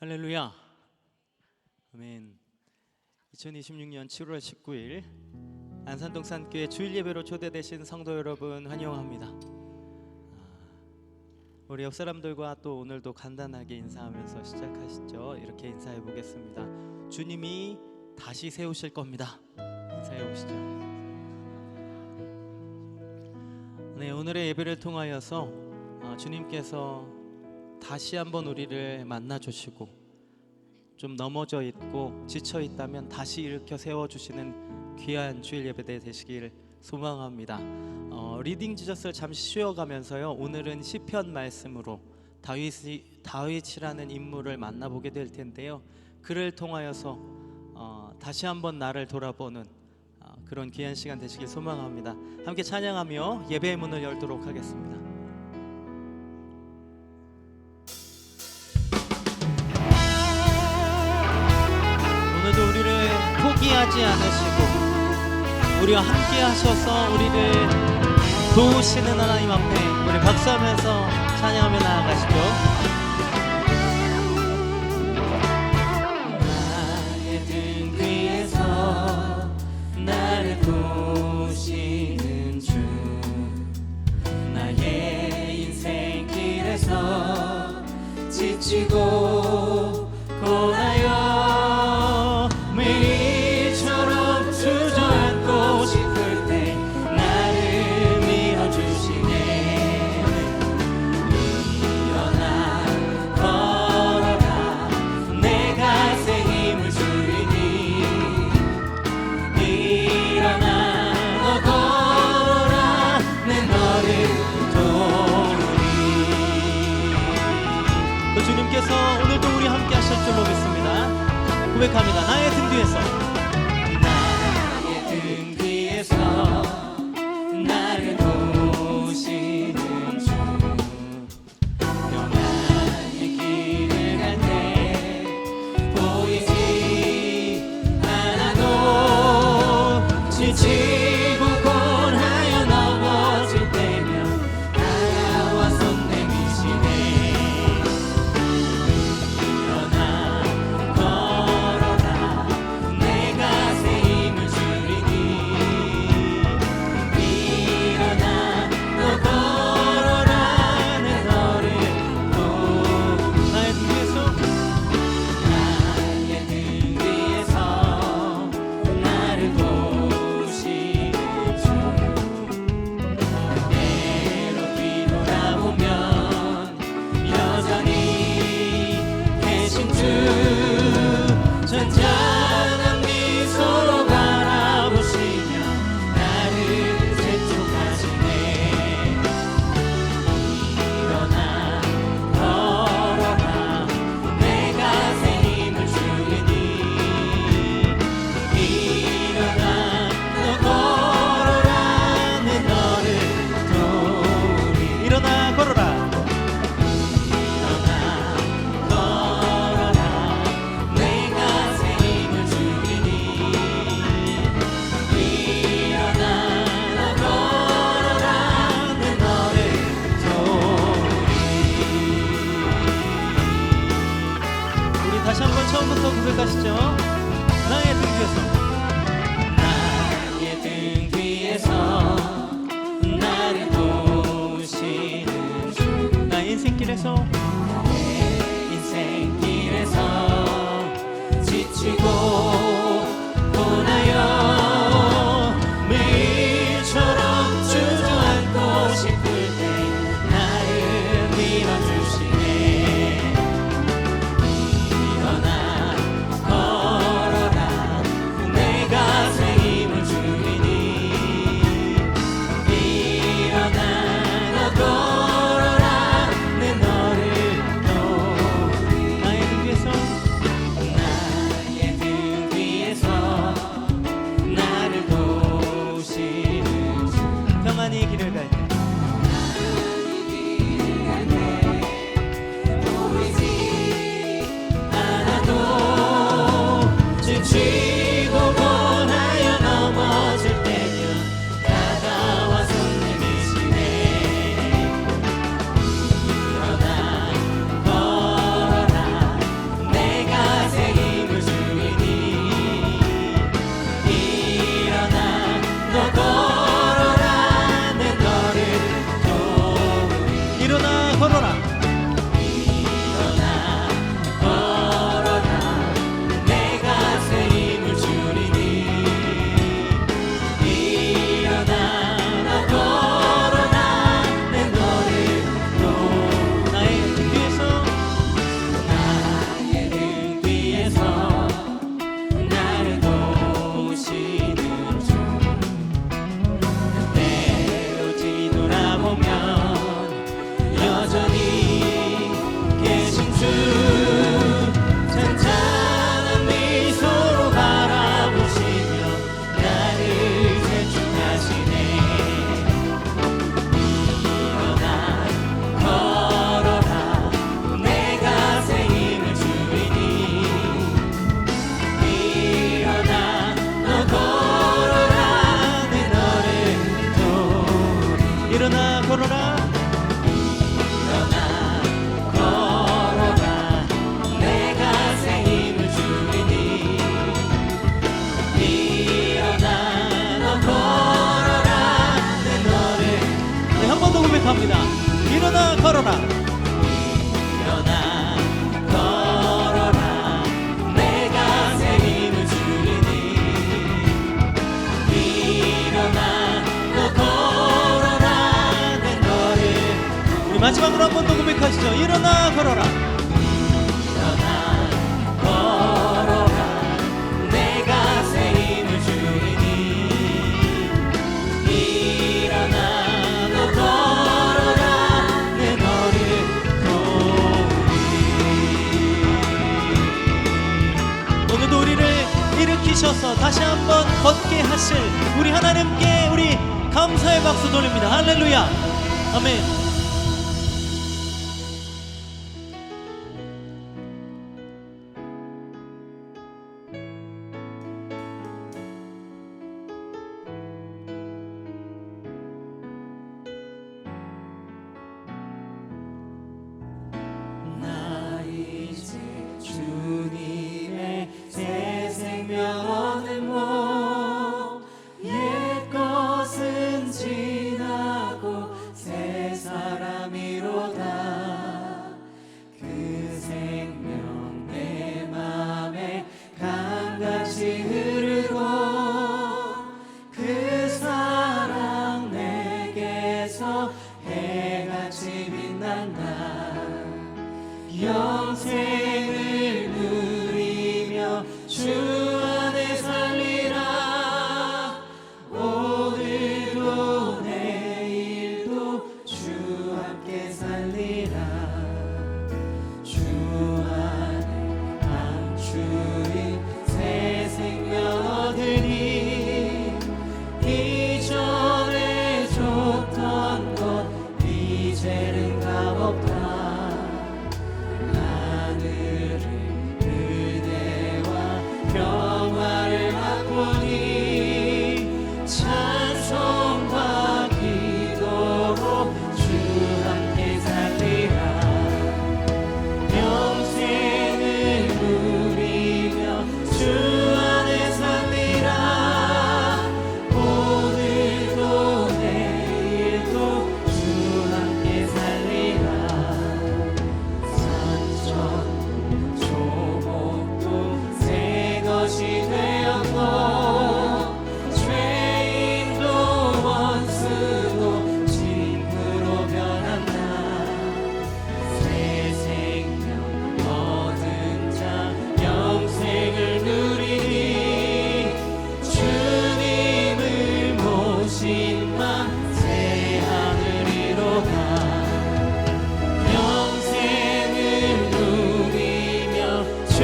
할렐루야. 아멘. 2026년 7월 19일 안산동 산교회 주일 예배로 초대되신 성도 여러분 환영합니다. 우리 옆 사람들과 또 오늘도 간단하게 인사하면서 시작하시죠. 이렇게 인사해 보겠습니다. 주님이 다시 세우실 겁니다. 인사해 보시죠. 네, 오늘의 예배를 통하여서 주님께서 다시 한번 우리를 만나 주시고, 좀 넘어져 있고 지쳐 있다면 다시 일으켜 세워 주시는 귀한 주일 예배 되시길 소망합니다. 리딩 지저스를 잠시 쉬어가면서요, 오늘은 시편 말씀으로 다윗이라는 인물을 만나보게 될 텐데요, 그를 통하여서 다시 한번 나를 돌아보는 그런 귀한 시간 되시길 소망합니다. 함께 찬양하며 예배의 문을 열도록 하겠습니다. 오늘도 우리를 포기하지 않으시고 우리와 함께 하셔서 우리를 도우시는 하나님 앞에 우리 박수하면서 찬양하며 나아가시죠. 나의 등 위에서 나를 도우시는 주, 나의 인생길에서 지치고 고나여 매일처럼 주저앉고 싶을 때 나를 밀어주시네. 일어나 걸어라, 내가 새 힘을 주리니. 일어나 너 걸어라, 내 너를 도우리. 또 주님께서 오늘도 우리 함께 하실 줄로 믿습니다. 고백합니다. 나의 등 뒤에서, 나의 등 뒤에서 나를 도우시는 주, 평안히 길을 갈 때 보이지 않아도 지치고 곤하여 넘어질 때면 다가와 손 내미시네. 일어나 걸어라, 내가 새 힘을 주리니. 일어나 너 걸어라, 내 너를 나의 등 위에서, 나의 등 위에서 나를 도우시는 주, 때로 뒤돌아보면 여전히 계신 주, 잔잔한 미소로 바라보시며 나를 재촉하시네. 일어나 걸어라, 내가 새 힘을 주리니. 일어나 너 걸어라, 내 너를 도우리. 일어나 걸어라, 일어나 걸어라, 내가 새 힘을 주리니. 일어나 너 걸어라, 내 너를 도우리. 우리 다시 한번 처음부터 고백하시죠. 나의 등 뒤에서, 나의 등 뒤에서 나를 도우시는 주, 나의 인생길에서, 인생길에서 지치고 고나여 매일처럼 주저앉고 싶을 때 나를 밀어주시네. 일어나 걸어라, 내가 새 힘을 주리니. 일어나 너 걸어라, 내 너를 하시죠. 일어나 걸어라. 일으키셔서 다시 한번 걷게 하실 우리 하나님께 우리 감사의 박수 돌립니다. 할렐루야. 아멘. 영생을 누리며 주 안에 살리라. 오늘도 내일도 주 함께 살리라. 주 안에 감추인 새 생명 얻으니 이전에 줬던 것 이제는 값없다. 평화를 맛보니 찬송과 기도로 주 함께 살리라. 영생을 누리며 주 안에 살리라. 오늘도 내일도 주 함께 살리라. 산천도 조목도 것이 되었고 죄인도 원수도 친구로 변한다. 새 생명 얻은 자 영생을 누리니 주님을 모신 맘 새 하늘이로다. 영생을 누리며 주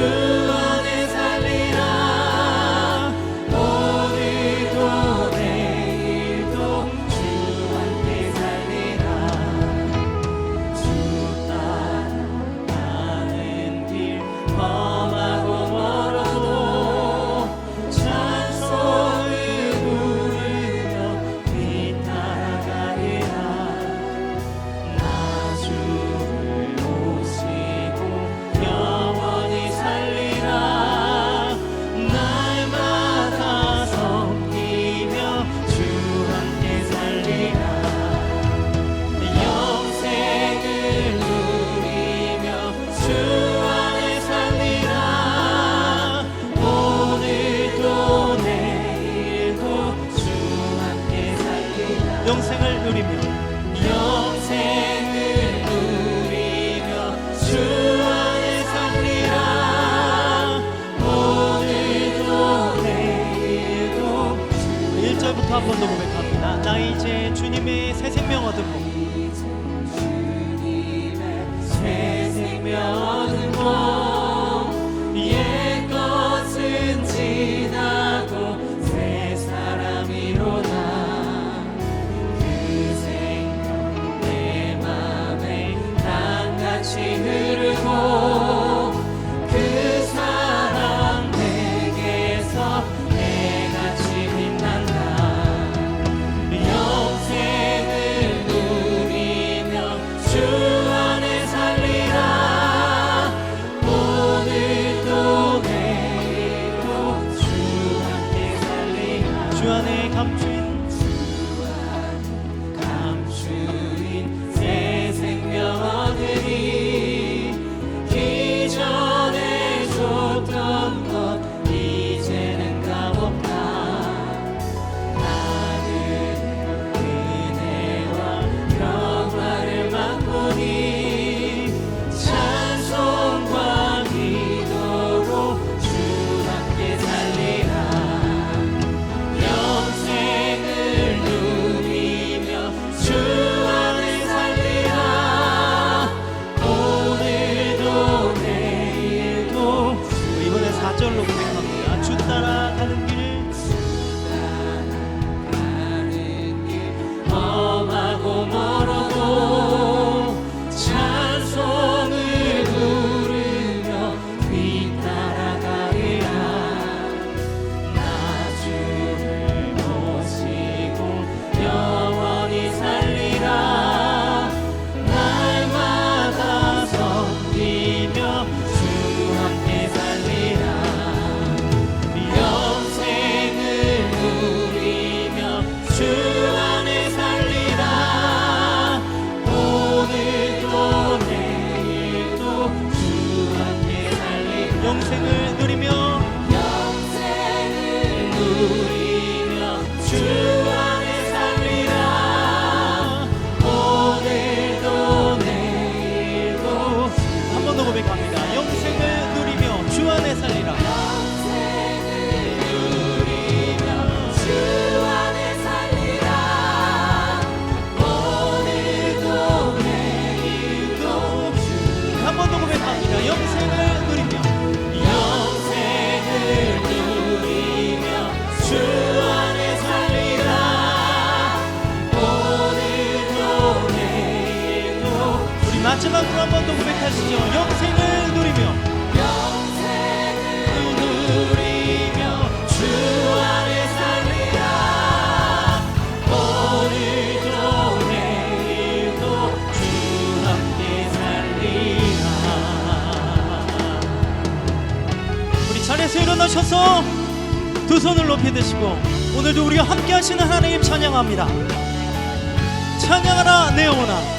영생을 누리며 주 안에 살리라. 오늘도 내일도 1절부터 한 번 더 고백합니다. 나 이제 주님의 새 생명 얻은 몸 새 생명 얻은 몸 옛것은 지나고 새 사람이로다. 흐르고 그 사랑 내게서 해같이 빛난다. 영생을 4절로 고백합니다. 주 따라가는 길 험하고 멀어도 찬송을 부르며 뒤따라가리라. 나 주를 모시고 영원히 살리라. 날마다 섬기며 주 함께 살리라. 영생을 누리며 주 안에 살리라. 오늘도 내일도 주 함께 살리라. 영생을 누리며 영생을 누리며 주 안에 살리라. 오늘도 내일도 한 번 더 고백합니다. 영생을 누리며 주 안에 살리라. 영생을 누리며 주 안에 살리라. 오늘도 내일도 한 번 더 고백합니다. 영생을 누리며 영생을 누리며 주 안에 살리라. 오늘도 내일도 우리 마지막으로 한 번 더 고백하시죠. 영생을 누리며 영생을 누리며 주 안에 살리라. 오늘도 내일도 주 함께 살리라. 우리 자리에서 일어나셔서 두 손을 높이 드시고 오늘도 우리가 함께 하시는 하나님 찬양합니다. 찬양하라 내 영혼아.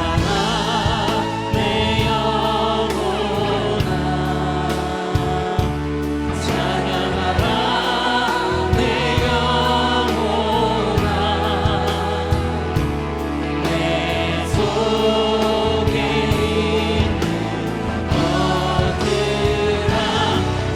찬양하라 내 영혼아. 찬양하라 내 영혼아. 내 속에 있는 것들아 다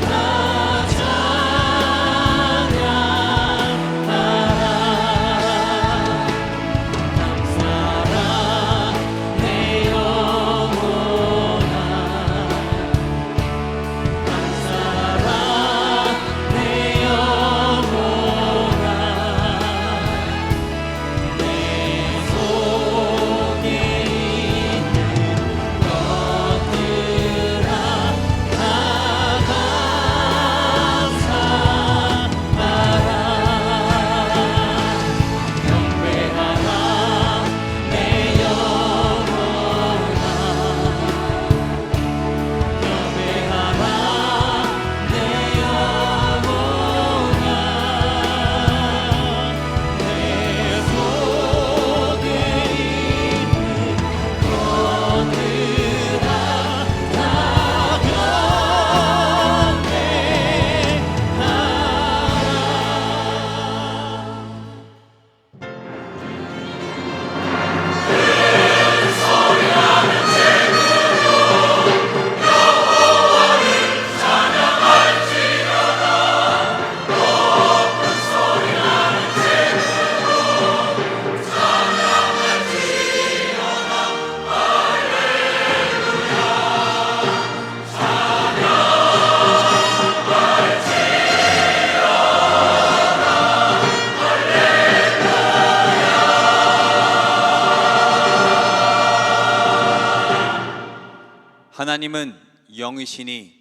하나님은 영이시니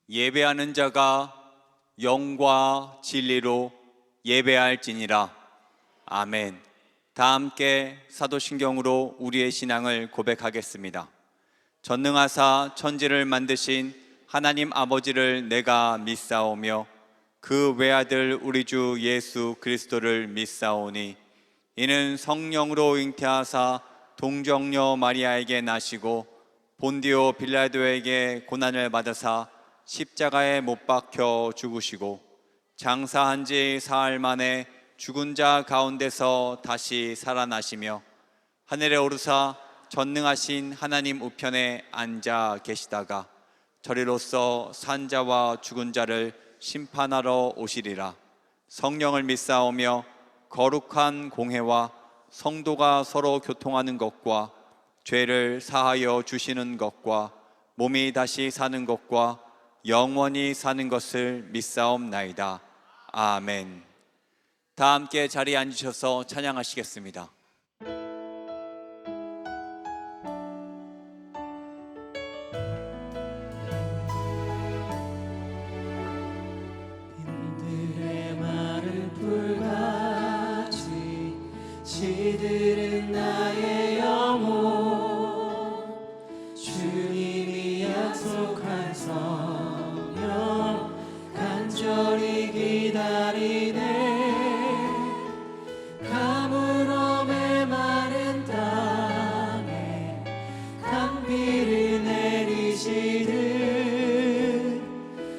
예배하는 자가 영과 진리로 예배할지니라. 아멘. 다 함께 사도신경으로 우리의 신앙을 고백하겠습니다. 전능하사 천지를 만드신 하나님 아버지를 내가 믿사오며 그 외아들 우리 주 예수 그리스도를 믿사오니 이는 성령으로 잉태하사 동정녀 마리아에게 나시고 본디오 빌라도에게 고난을 받으사 십자가에 못 박혀 죽으시고 장사한 지 사흘 만에 죽은 자 가운데서 다시 살아나시며 하늘에 오르사 전능하신 하나님 우편에 앉아 계시다가 저리로서 산자와 죽은 자를 심판하러 오시리라. 성령을 믿사오며 거룩한 공회와 성도가 서로 교통하는 것과 죄를 사하여 주시는 것과 몸이 다시 사는 것과 영원히 사는 것을 믿사옵나이다. 아멘. 다 함께 자리에 앉으셔서 찬양하시겠습니다. 빈들의 마른 풀같이 시들은 나의 영혼, 주님이 약속한 성령 간절히 기다리네. 가물어 메마른 땅에 단비를 내리시듯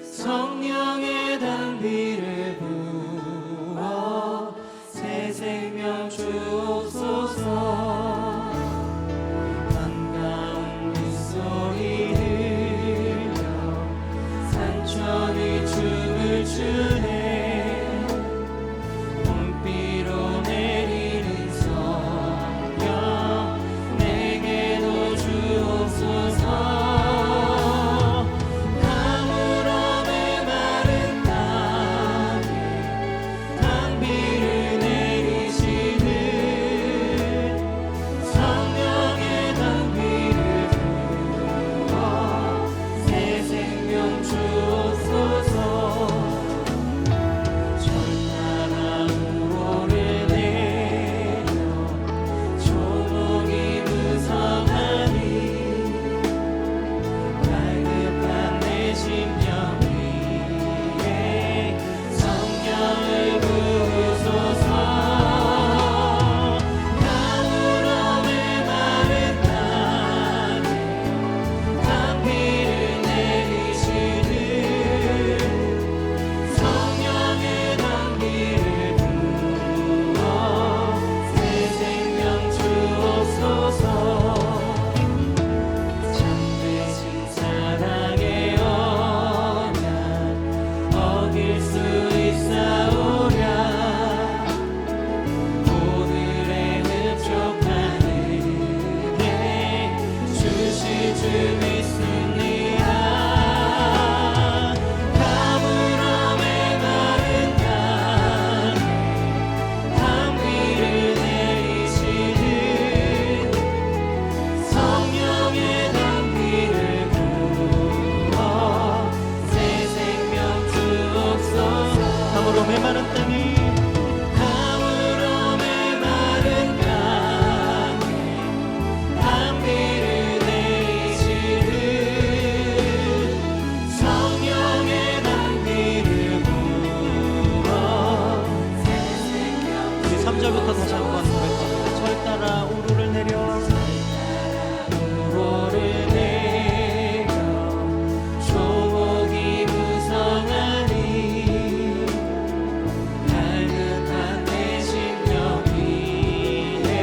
성령의 단비를 부어 새 생명 주옵소서. 반가운 빗소리 들려 산천이 춤을 추네. 봄비로 내리는 성령 내게도 주옵소서. 가물어 메마른 땅에 단비를 내리시듯 성령의 단비를 부어 새 생명 주옵소서. 철나라 우호를 내려 조목이 무성하니 갈급한 내 심령 위에 성령을 부으소서. 가물어 메마른 땅에 단비를 내리시듯 성령의 단비를 부어 새 생명 주옵소서. 참되신 사랑의 언약 어길 수 있사오랴. 오늘의 흡족한 은혜 주실 줄 믿습니다. 가물어 메마른 땅에 단비를 내리시듯 성령의 단비를 부어 새 생명 주옵소서. 가물어 메마른 땅이 가물어 메마른 땅에 단비를 내리시듯 성령의 단비를 부어 새 생명 우리 3절부터 다시 한번 고백합니다. 철따라 우루를 내려 우호를 내려 조목이 무성하니 갈급한 내 심령 위에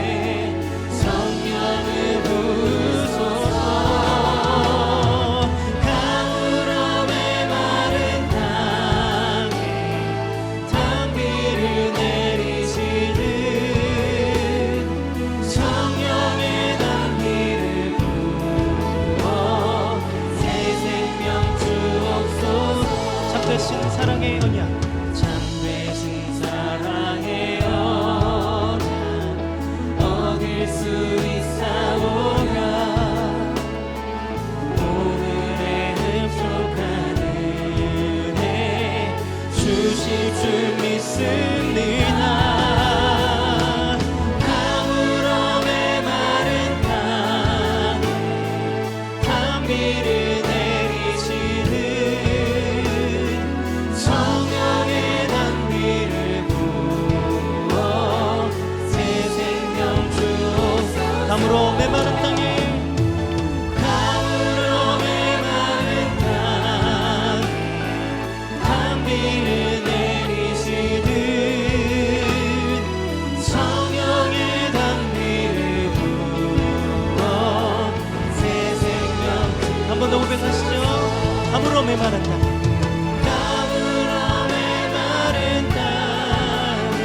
성령을 부으소서. 가물어 메마른 땅에 단비를 내리시듯 성령의 단비를 부어 새 생명 주옵소서. 참되신 사랑의 언약 참되신 사랑의 언약 어길 수 있사오랴. 오늘의 흡족한 은혜 주실 줄 믿습니다. 가물어 메마른 땅에 단비를 내리시듯 성령의 단비를 부어 새 생명 주옵소서. 가물어 메마른 땅이 가물어 메마른 땅에 단비를 내리시듯 성령의 단비를 부어 새 생명. 한 번 더 고백하시죠. 가물어 메마른 땅 가물어 메마른 땅에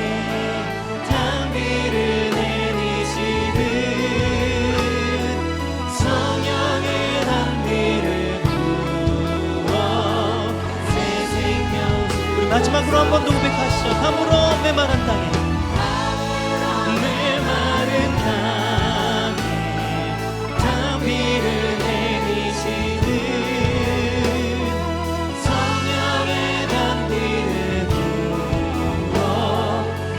단비를 내리시듯 입으로 한 번 더 고백하시죠. 감으로 메마른 땅에, 메마른 땅에 담비를 내리시는 성령의 담비를 부어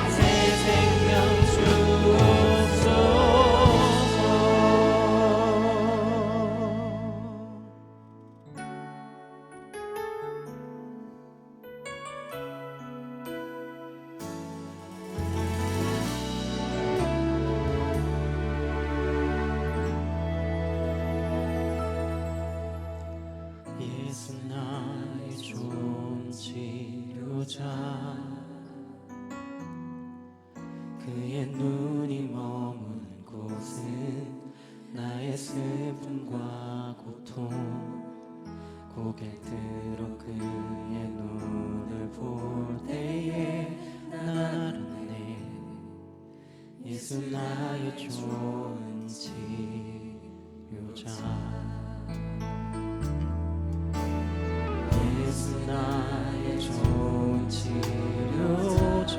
새 생명 주옵소서. 예수 나의 좋은 치료자, 그의 눈이 머무는 곳은 나의 슬픔과 고통, 고개 들어 그의 눈을 볼 때에 나르네. 예수 나의 좋은 치료자, 예수 나의 좋은 치료자,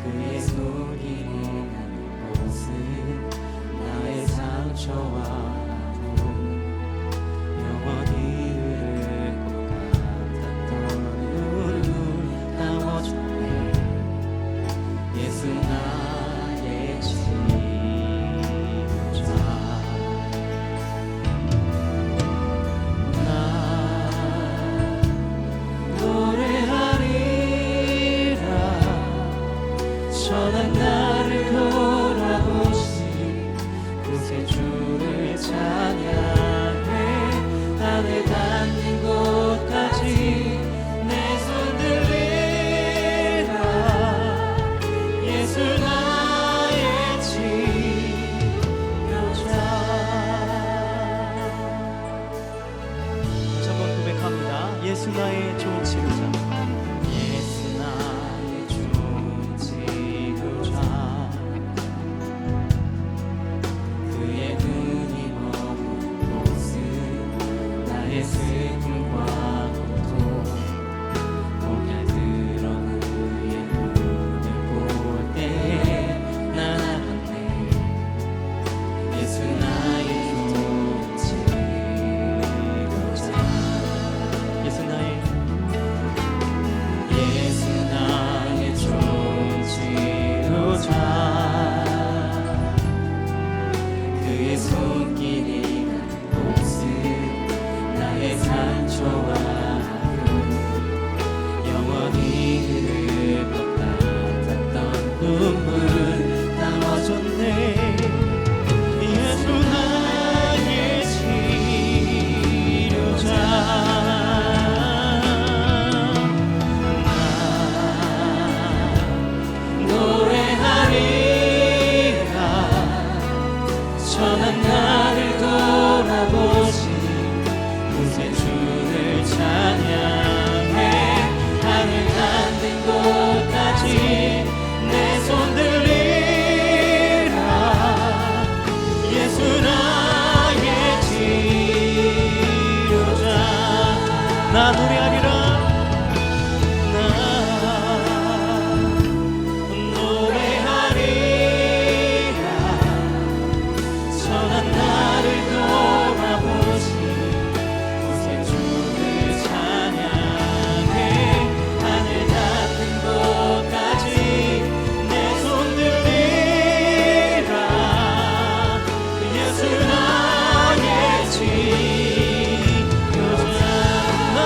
그의 손이 머무는 곳은 나의 상처와 아픔, 영원히 흐를 것 같았던 눈물 담아줬네. 예수 나의 치료자. 전한 나를 돌아보시 그새 주를 찬양해. 하늘 닿는 곳까지 내 손 들리라. 예수 나의 치료자. 다시 한번 고백합니다. 예수 나의 좋은 치료자. 예수 나의 좋은 치료자, 그의 눈이 머문 곳은 나의 슬픔과 고통, 고개 들어 그의 눈을 볼 때에 난 알았네. 예수 나의 좋은 치료자. 예수 나의 예수 나의 좋은 치료자, 그의 손길이 가는 곳은 나의 상처와 아픔, 영원히 흐를 것 같았던 눈물 담아줬네. 예수 나의 치료자. 전한 나를 돌아보시 그새 주를 찬양해. 하늘 닿는 곳까지 내 손 들리라. 예수 나의 치료자. 나 노래하리라. 전한 나를 돌아보시 그새 주를 찬양해. 하늘 닿는 곳까지 내 손 들리라. 예수 나의 치료자. 나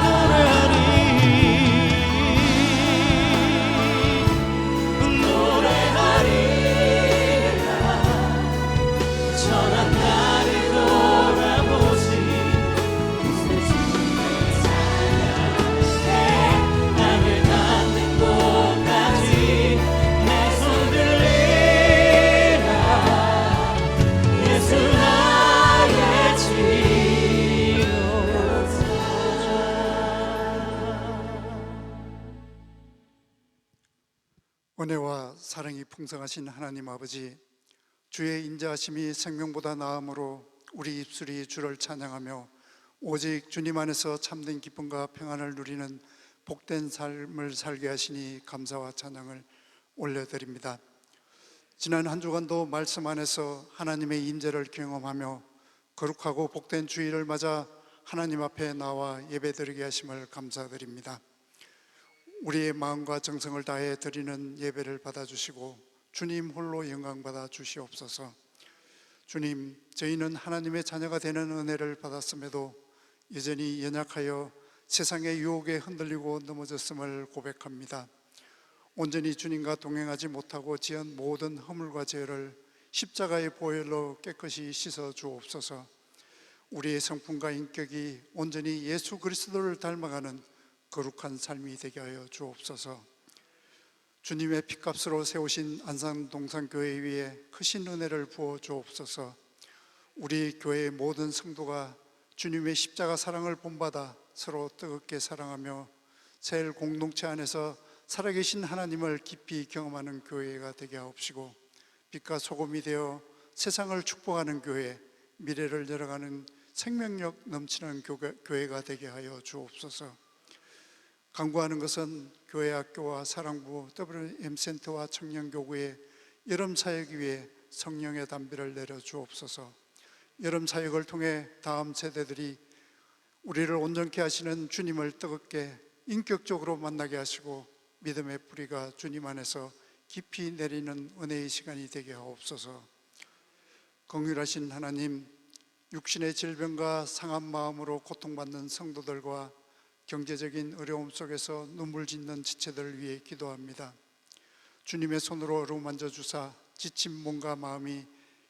노래하리. 전한 나를 돌아보시 그새 주를 찬양해. 하늘 닿는 곳까지 내 손 들리라. 예수 나의 치료자. 은혜와 사랑이 풍성하신 하나님 아버지, 주의 인자하심이 생명보다 나음으로 우리 입술이 주를 찬양하며 오직 주님 안에서 참된 기쁨과 평안을 누리는 복된 삶을 살게 하시니 감사와 찬양을 올려드립니다. 지난 한 주간도 말씀 안에서 하나님의 임재를 경험하며 거룩하고 복된 주일을 맞아 하나님 앞에 나와 예배드리게 하심을 감사드립니다. 우리의 마음과 정성을 다해 드리는 예배를 받아주시고 주님 홀로 영광 받아 주시옵소서. 주님, 저희는 하나님의 자녀가 되는 은혜를 받았음에도 여전히 연약하여 세상의 유혹에 흔들리고 넘어졌음을 고백합니다. 온전히 주님과 동행하지 못하고 지은 모든 허물과 죄를 십자가의 보혈로 깨끗이 씻어 주옵소서. 우리의 성품과 인격이 온전히 예수 그리스도를 닮아가는 거룩한 삶이 되게 하여 주옵소서. 주님의 피값으로 세우신 안산동산교회 위에 크신 은혜를 부어 주옵소서. 우리 교회의 모든 성도가 주님의 십자가 사랑을 본받아 서로 뜨겁게 사랑하며 셀 공동체 안에서 살아계신 하나님을 깊이 경험하는 교회가 되게 하옵시고, 빛과 소금이 되어 세상을 축복하는 교회, 미래를 열어가는 생명력 넘치는 교회가 되게 하여 주옵소서. 간구하는 것은 교회 학교와 사랑부, WM센터와 청년교구의 여름 사역 위에 성령의 담비를 내려 주옵소서. 여름 사역을 통해 다음 세대들이 우리를 온전케 하시는 주님을 뜨겁게 인격적으로 만나게 하시고 믿음의 뿌리가 주님 안에서 깊이 내리는 은혜의 시간이 되게 하옵소서. 긍휼하신 하나님, 육신의 질병과 상한 마음으로 고통받는 성도들과 경제적인 어려움 속에서 눈물 짓는 지체들을 위해 기도합니다. 주님의 손으로 어루만져 주사 지친 몸과 마음이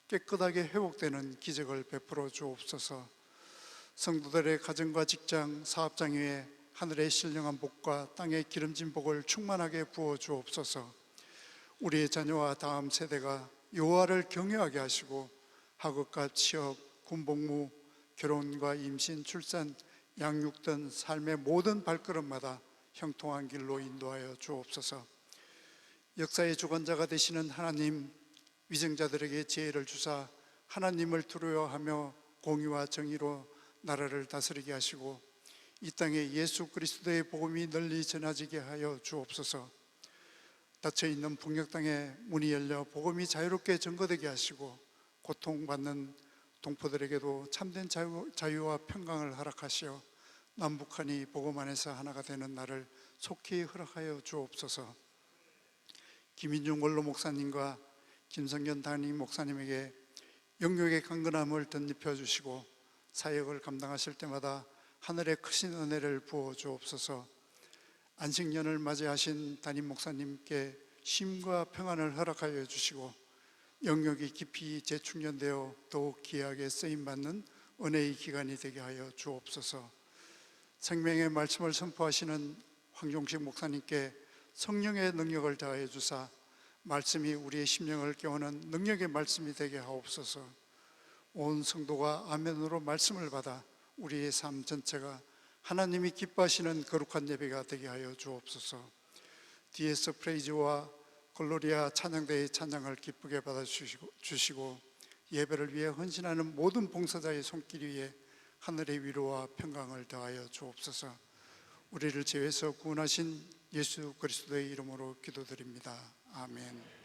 깨끗하게 회복되는 기적을 베풀어 주옵소서. 성도들의 가정과 직장, 사업장 위에 하늘의 신령한 복과 땅의 기름진 복을 충만하게 부어 주옵소서. 우리의 자녀와 다음 세대가 여호와를 경외하게 하시고 학업과 취업, 군복무, 결혼과 임신, 출산, 양육 등 삶의 모든 발걸음마다 형통한 길로 인도하여 주옵소서. 역사의 주관자가 되시는 하나님, 위정자들에게 지혜를 주사 하나님을 두려워하며 공의와 정의로 나라를 다스리게 하시고 이 땅에 예수 그리스도의 복음이 널리 전해지게 하여 주옵소서. 닫혀있는 북녘 땅에 문이 열려 복음이 자유롭게 전거되게 하시고 고통받는 동포들에게도 참된 자유와 평강을 허락하시어 남북한이 복음 안에서 하나가 되는 날을 속히 허락하여 주옵소서. 김인중 원로 목사님과 김성견 담임 목사님에게 영육의 강건함을 덧입혀 주시고 사역을 감당하실 때마다 하늘의 크신 은혜를 부어 주옵소서. 안식년을 맞이하신 담임 목사님께 쉼과 평안을 허락하여 주시고 영역이 깊이 재충전되어 더욱 귀하게 쓰임받는 은혜의 기간이 되게 하여 주옵소서. 생명의 말씀을 선포하시는 황종식 목사님께 성령의 능력을 다하여 주사 말씀이 우리의 심령을 깨우는 능력의 말씀이 되게 하옵소서. 온 성도가 아멘으로 말씀을 받아 우리의 삶 전체가 하나님이 기뻐하시는 거룩한 예배가 되게 하여 주옵소서. DS 프레이즈와 글로리아 찬양대의 찬양을 기쁘게 받아주시고 예배를 위해 헌신하는 모든 봉사자의 손길 위에 하늘의 위로와 평강을 더하여 주옵소서. 우리를 죄에서 구원하신 예수 그리스도의 이름으로 기도드립니다. 아멘.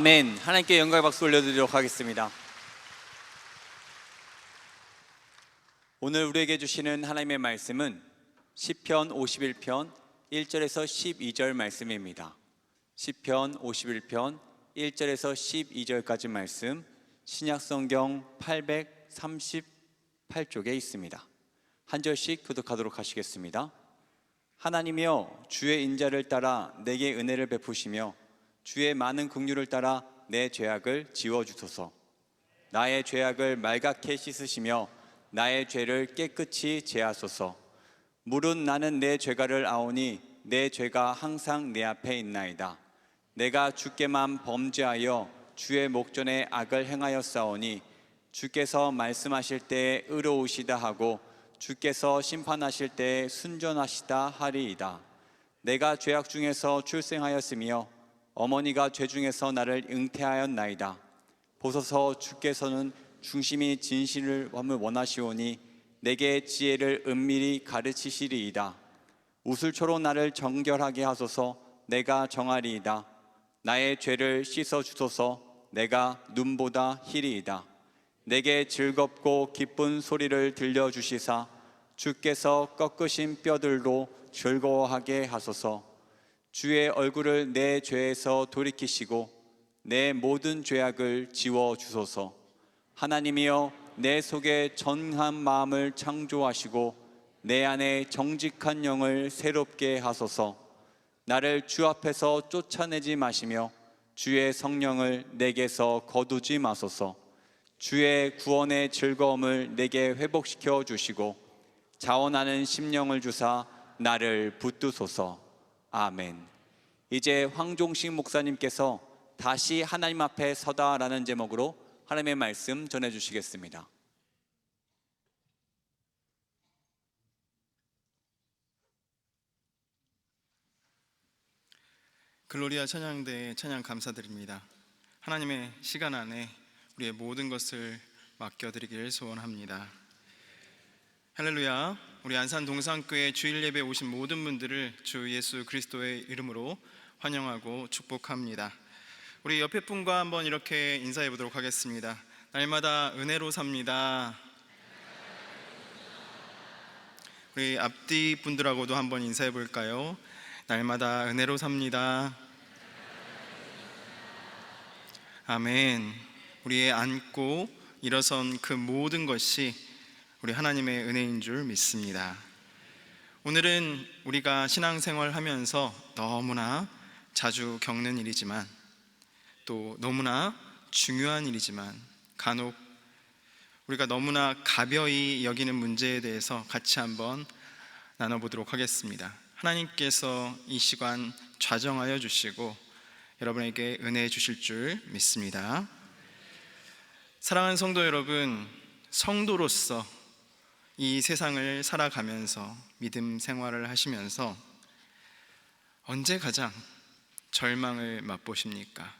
아멘. 하나님께 영광의 박수 올려드리도록 하겠습니다. 오늘 우리에게 주시는 하나님의 말씀은 시편 51편 1절에서 12절 말씀입니다. 시편 51편 1절에서 12절까지 말씀, 신약성경 838쪽에 있습니다. 한 절씩 교독하도록 하시겠습니다. 하나님이여, 주의 인자를 따라 내게 은혜를 베푸시며 주의 많은 긍휼을 따라 내 죄악을 지워주소서. 나의 죄악을 말갛게 씻으시며 나의 죄를 깨끗이 제하소서. 물은 나는 내 죄가를 아오니 내 죄가 항상 내 앞에 있나이다. 내가 주께만 범죄하여 주의 목전에 악을 행하였사오니 주께서 말씀하실 때에 의로우시다 하고 주께서 심판하실 때에 순전하시다 하리이다. 내가 죄악 중에서 출생하였으며 어머니가 죄 중에서 나를 잉태하였나이다. 보소서, 주께서는 중심이 진실을 원하시오니 내게 지혜를 은밀히 가르치시리이다. 우슬초로 나를 정결하게 하소서. 내가 정하리이다. 나의 죄를 씻어 주소서. 내가 눈보다 희리이다. 내게 즐겁고 기쁜 소리를 들려주시사 주께서 꺾으신 뼈들로 즐거워하게 하소서. 주의 얼굴을 내 죄에서 돌이키시고 내 모든 죄악을 지워주소서. 하나님이여, 내 속에 정한 마음을 창조하시고 내 안에 정직한 영을 새롭게 하소서. 나를 주 앞에서 쫓아내지 마시며 주의 성령을 내게서 거두지 마소서. 주의 구원의 즐거움을 내게 회복시켜 주시고 자원하는 심령을 주사 나를 붙드소서. 아멘. 이제 황종식 목사님께서 다시 하나님 앞에 서다라는 제목으로 하나님의 말씀 전해주시겠습니다. 글로리아 찬양대에 찬양 감사드립니다. 하나님의 시간 안에 우리의 모든 것을 맡겨드리기를 소원합니다. 할렐루야. 우리 안산 동산교회 주일 예배에 오신 모든 분들을 주 예수 그리스도의 이름으로 환영하고 축복합니다. 우리 옆에 분과 한번 이렇게 인사해 보도록 하겠습니다. 날마다 은혜로 삽니다. 우리 앞뒤 분들하고도 한번 인사해 볼까요? 날마다 은혜로 삽니다. 아멘. 우리의 앉고 일어선 그 모든 것이 우리 하나님의 은혜인 줄 믿습니다. 오늘은 우리가 신앙생활 하면서 너무나 자주 겪는 일이지만 또 너무나 중요한 일이지만 간혹 우리가 너무나 가벼이 여기는 문제에 대해서 같이 한번 나눠보도록 하겠습니다. 하나님께서 이 시간 좌정하여 주시고 여러분에게 은혜 주실 줄 믿습니다. 사랑하는 성도 여러분, 성도로서 이 세상을 살아가면서 믿음 생활을 하시면서 언제 가장 절망을 맛보십니까?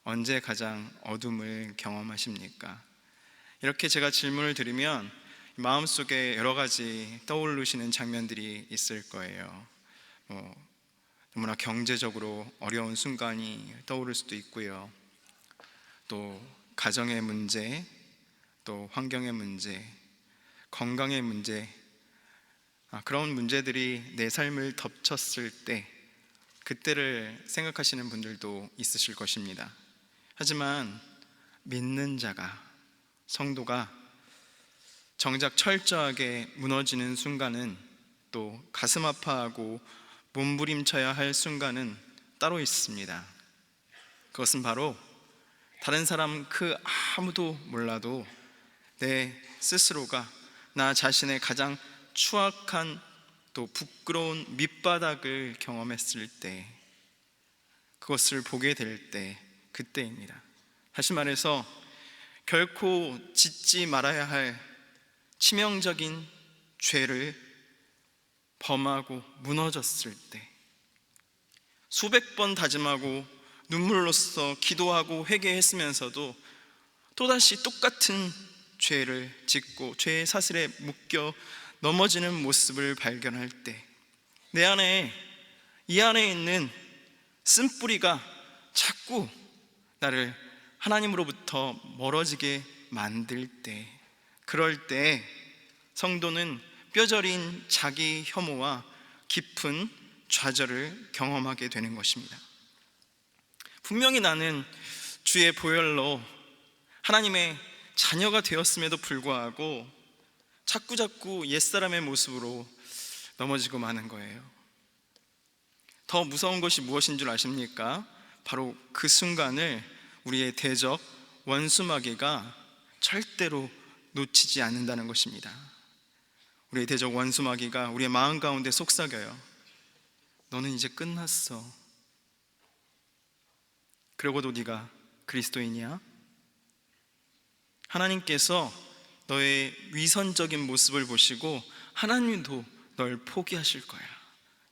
언제 가장 어둠을 경험하십니까? 이렇게 제가 질문을 드리면 마음속에 여러 가지 떠오르시는 장면들이 있을 거예요. 너무나 경제적으로 어려운 순간이 떠오를 수도 있고요. 또 가정의 문제, 또 환경의 문제, 건강의 문제, 그런 문제들이 내 삶을 덮쳤을 때 그때를 생각하시는 분들도 있으실 것입니다. 하지만 믿는 자가, 성도가 정작 철저하게 무너지는 순간은, 또 가슴 아파하고 몸부림쳐야 할 순간은 따로 있습니다. 그것은 바로 다른 사람 그 아무도 몰라도 내 스스로가 나 자신의 가장 추악한 또 부끄러운 밑바닥을 경험했을 때, 그것을 보게 될 때, 그때입니다. 다시 말해서 결코 짓지 말아야 할 치명적인 죄를 범하고 무너졌을 때, 수백 번 다짐하고 눈물로써 기도하고 회개했으면서도 또다시 똑같은 죄를 짓고 죄의 사슬에 묶여 넘어지는 모습을 발견할 때, 내 안에, 이 안에 있는 쓴뿌리가 자꾸 나를 하나님으로부터 멀어지게 만들 때, 그럴 때 성도는 뼈저린 자기 혐오와 깊은 좌절을 경험하게 되는 것입니다. 분명히 나는 주의 보혈로 하나님의 자녀가 되었음에도 불구하고 자꾸자꾸 옛사람의 모습으로 넘어지고 마는 거예요. 더 무서운 것이 무엇인 줄 아십니까? 바로 그 순간을 우리의 대적 원수마귀가 절대로 놓치지 않는다는 것입니다. 우리의 대적 원수마귀가 우리의 마음 가운데 속삭여요. 너는 이제 끝났어. 그러고도 네가 그리스도인이야? 하나님께서 너의 위선적인 모습을 보시고 하나님도 널 포기하실 거야.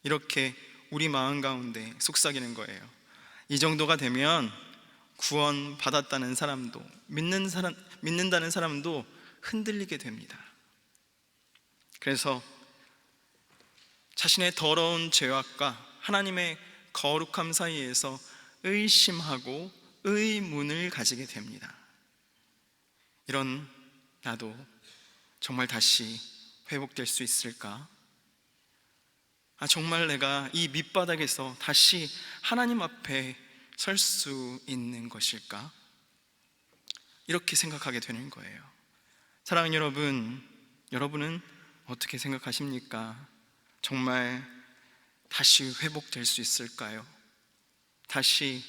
이렇게 우리 마음 가운데 속삭이는 거예요. 이 정도가 되면 구원 받았다는 사람도, 믿는다는 사람도 흔들리게 됩니다. 그래서 자신의 더러운 죄악과 하나님의 거룩함 사이에서 의심하고 의문을 가지게 됩니다. 이런 나도 정말 다시 회복될 수 있을까? 정말 내가 이 밑바닥에서 다시 하나님 앞에 설 수 있는 것일까? 이렇게 생각하게 되는 거예요. 사랑하는 여러분, 여러분은 어떻게 생각하십니까? 정말 다시 회복될 수 있을까요? 다시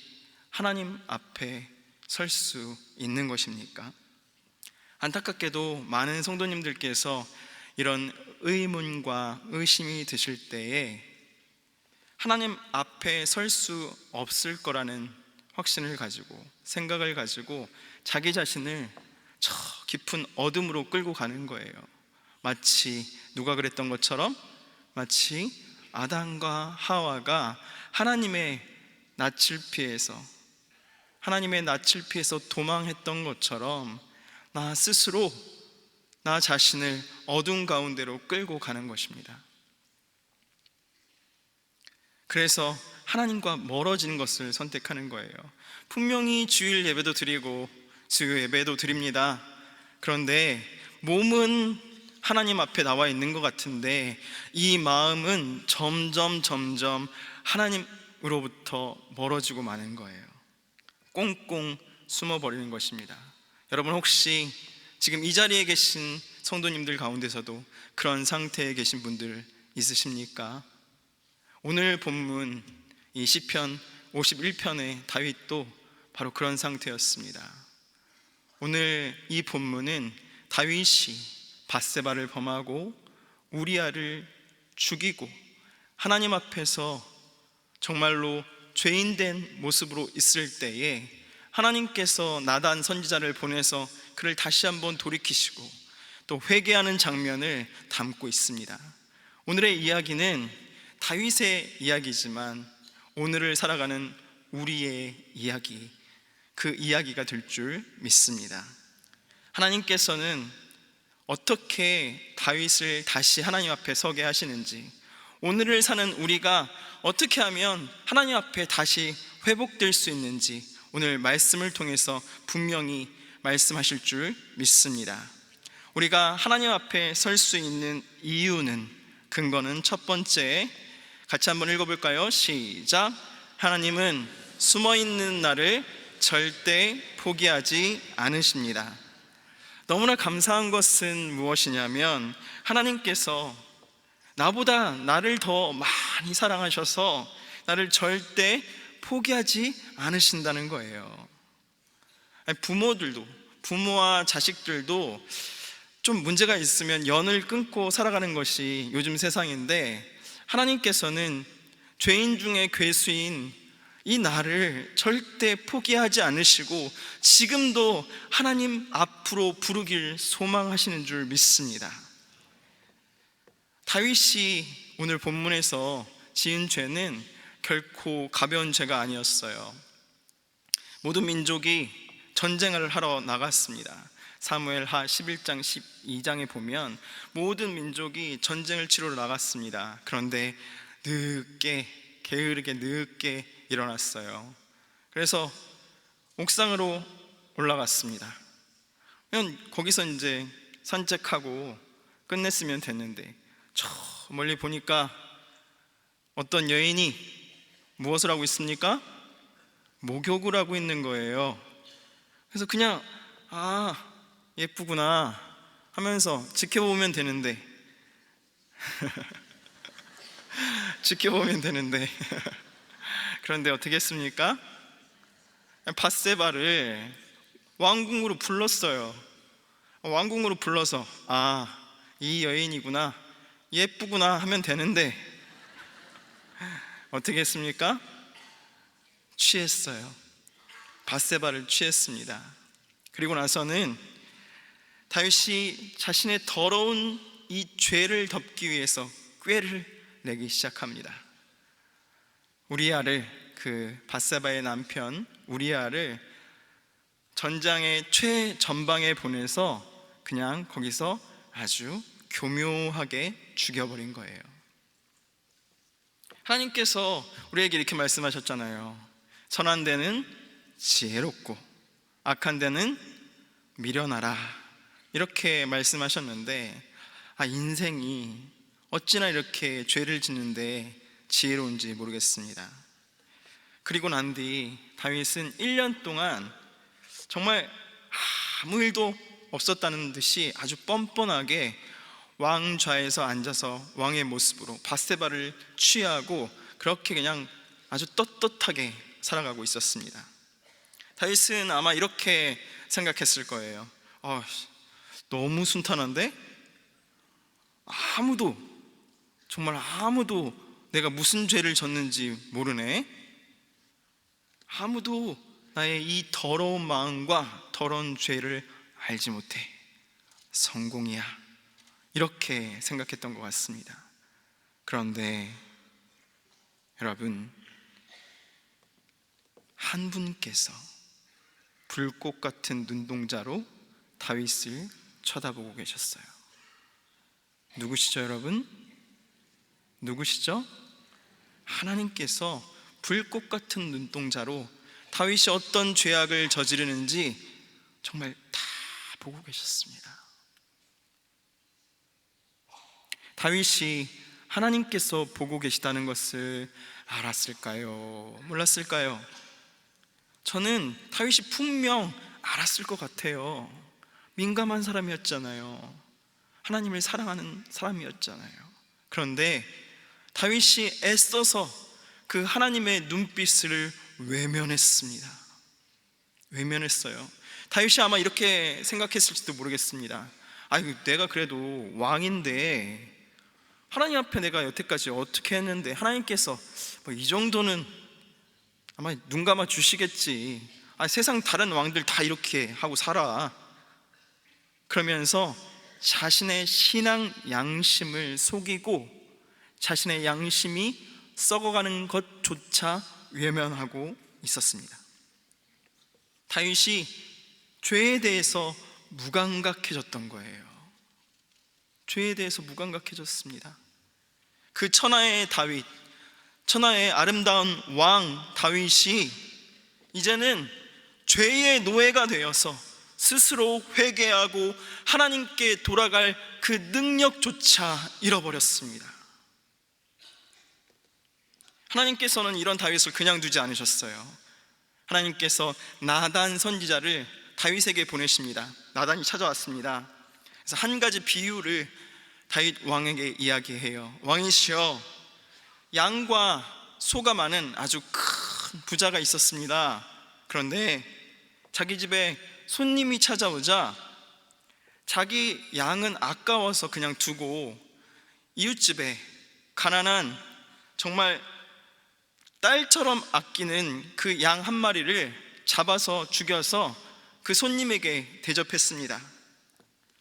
하나님 앞에 설 수 있는 것입니까? 안타깝게도 많은 성도님들께서 이런 의문과 의심이 드실 때에 하나님 앞에 설 수 없을 거라는 확신을 가지고, 생각을 가지고 자기 자신을 저 깊은 어둠으로 끌고 가는 거예요. 마치 누가 그랬던 것처럼, 마치 아담과 하와가 하나님의 낯을 피해서 도망했던 것처럼 나 스스로 나 자신을 어둠 가운데로 끌고 가는 것입니다. 그래서 하나님과 멀어지는 것을 선택하는 거예요. 분명히 주일 예배도 드리고 수요 예배도 드립니다. 그런데 몸은 하나님 앞에 나와 있는 것 같은데 이 마음은 점점 하나님으로부터 멀어지고 마는 거예요. 꽁꽁 숨어버리는 것입니다. 여러분, 혹시 지금 이 자리에 계신 성도님들 가운데서도 그런 상태에 계신 분들 있으십니까? 오늘 본문 이 시편 51편의 다윗도 바로 그런 상태였습니다. 오늘 이 본문은 다윗이 밧세바를 범하고 우리아를 죽이고 하나님 앞에서 정말로 죄인된 모습으로 있을 때에 하나님께서 나단 선지자를 보내서 그를 다시 한번 돌이키시고 또 회개하는 장면을 담고 있습니다. 오늘의 이야기는 다윗의 이야기지만 오늘을 살아가는 우리의 이야기, 그 이야기가 될 줄 믿습니다. 하나님께서는 어떻게 다윗을 다시 하나님 앞에 서게 하시는지, 오늘을 사는 우리가 어떻게 하면 하나님 앞에 다시 회복될 수 있는지 오늘 말씀을 통해서 분명히 말씀하실 줄 믿습니다. 우리가 하나님 앞에 설 수 있는 이유는, 근거는 첫 번째, 같이 한번 읽어볼까요? 시작. 하나님은 숨어있는 나를 절대 포기하지 않으십니다. 너무나 감사한 것은 무엇이냐면 하나님께서 나보다 나를 더 많이 사랑하셔서 나를 절대 포기하지 않으신다는 거예요. 부모와 자식들도 좀 문제가 있으면 연을 끊고 살아가는 것이 요즘 세상인데, 하나님께서는 죄인 중에 괴수인 이 나를 절대 포기하지 않으시고 지금도 하나님 앞으로 부르길 소망하시는 줄 믿습니다. 다윗이 오늘 본문에서 지은 죄는 결코 가벼운 죄가 아니었어요. 모든 민족이 전쟁을 하러 나갔습니다. 사무엘하 11장 12장에 보면 모든 민족이 전쟁을 치러 나갔습니다. 그런데 게으르게 늦게 일어났어요. 그래서 옥상으로 올라갔습니다. 그냥 거기서 이제 산책하고 끝냈으면 됐는데, 저 멀리 보니까 어떤 여인이 무엇을 하고 있습니까? 목욕을 하고 있는 거예요. 그래서 그냥 예쁘구나 하면서 지켜보면 되는데 지켜보면 되는데 그런데 어떻게 했습니까? 밧세바를 왕궁으로 불렀어요. 왕궁으로 불러서 이 여인이구나, 예쁘구나 하면 되는데 어떻게 했습니까? 취했어요. 밧세바를 취했습니다. 그리고 나서는 다윗이 자신의 더러운 이 죄를 덮기 위해서 꾀를 내기 시작합니다. 우리아를, 그 밧세바의 남편 우리아를 전장의 최전방에 보내서 그냥 거기서 아주 교묘하게 죽여버린 거예요. 하나님께서 우리에게 이렇게 말씀하셨잖아요. 선한 데는 지혜롭고 악한 데는 미련하라, 이렇게 말씀하셨는데 인생이 어찌나 이렇게 죄를 짓는데 지혜로운지 모르겠습니다. 그리고 난 뒤 다윗은 1년 동안 정말 아무 일도 없었다는 듯이 아주 뻔뻔하게 왕좌에서 앉아서 왕의 모습으로 밧세바를 취하고 그렇게 그냥 아주 떳떳하게 살아가고 있었습니다. 다윗은 아마 이렇게 생각했을 거예요. 너무 순탄한데? 정말 아무도 내가 무슨 죄를 졌는지 모르네. 아무도 나의 이 더러운 마음과 더러운 죄를 알지 못해. 성공이야, 이렇게 생각했던 것 같습니다. 그런데 여러분, 한 분께서 불꽃 같은 눈동자로 다윗을 쳐다보고 계셨어요. 누구시죠, 여러분? 누구시죠? 하나님께서 불꽃 같은 눈동자로 다윗이 어떤 죄악을 저지르는지 정말 다 보고 계셨습니다. 다윗이 하나님께서 보고 계시다는 것을 알았을까요? 몰랐을까요? 저는 다윗이 분명 알았을 것 같아요. 민감한 사람이었잖아요. 하나님을 사랑하는 사람이었잖아요. 그런데 다윗이 애써서 그 하나님의 눈빛을 외면했습니다. 외면했어요. 다윗이 아마 이렇게 생각했을지도 모르겠습니다. 내가 그래도 왕인데 하나님 앞에 내가 여태까지 어떻게 했는데 하나님께서 이 정도는 아마 눈 감아 주시겠지. 세상 다른 왕들 다 이렇게 하고 살아. 그러면서 자신의 신앙 양심을 속이고 자신의 양심이 썩어가는 것조차 외면하고 있었습니다. 다윗이 죄에 대해서 무감각해졌던 거예요. 죄에 대해서 무감각해졌습니다. 그 천하의 다윗, 천하의 아름다운 왕 다윗이 이제는 죄의 노예가 되어서 스스로 회개하고 하나님께 돌아갈 그 능력조차 잃어버렸습니다. 하나님께서는 이런 다윗을 그냥 두지 않으셨어요. 하나님께서 나단 선지자를 다윗에게 보내십니다. 나단이 찾아왔습니다. 그래서 한 가지 비유를 다윗 왕에게 이야기해요. 왕이시여, 양과 소가 많은 아주 큰 부자가 있었습니다. 그런데 자기 집에 손님이 찾아오자 자기 양은 아까워서 그냥 두고 이웃집에 가난한 정말 딸처럼 아끼는 그 양 한 마리를 잡아서 죽여서 그 손님에게 대접했습니다.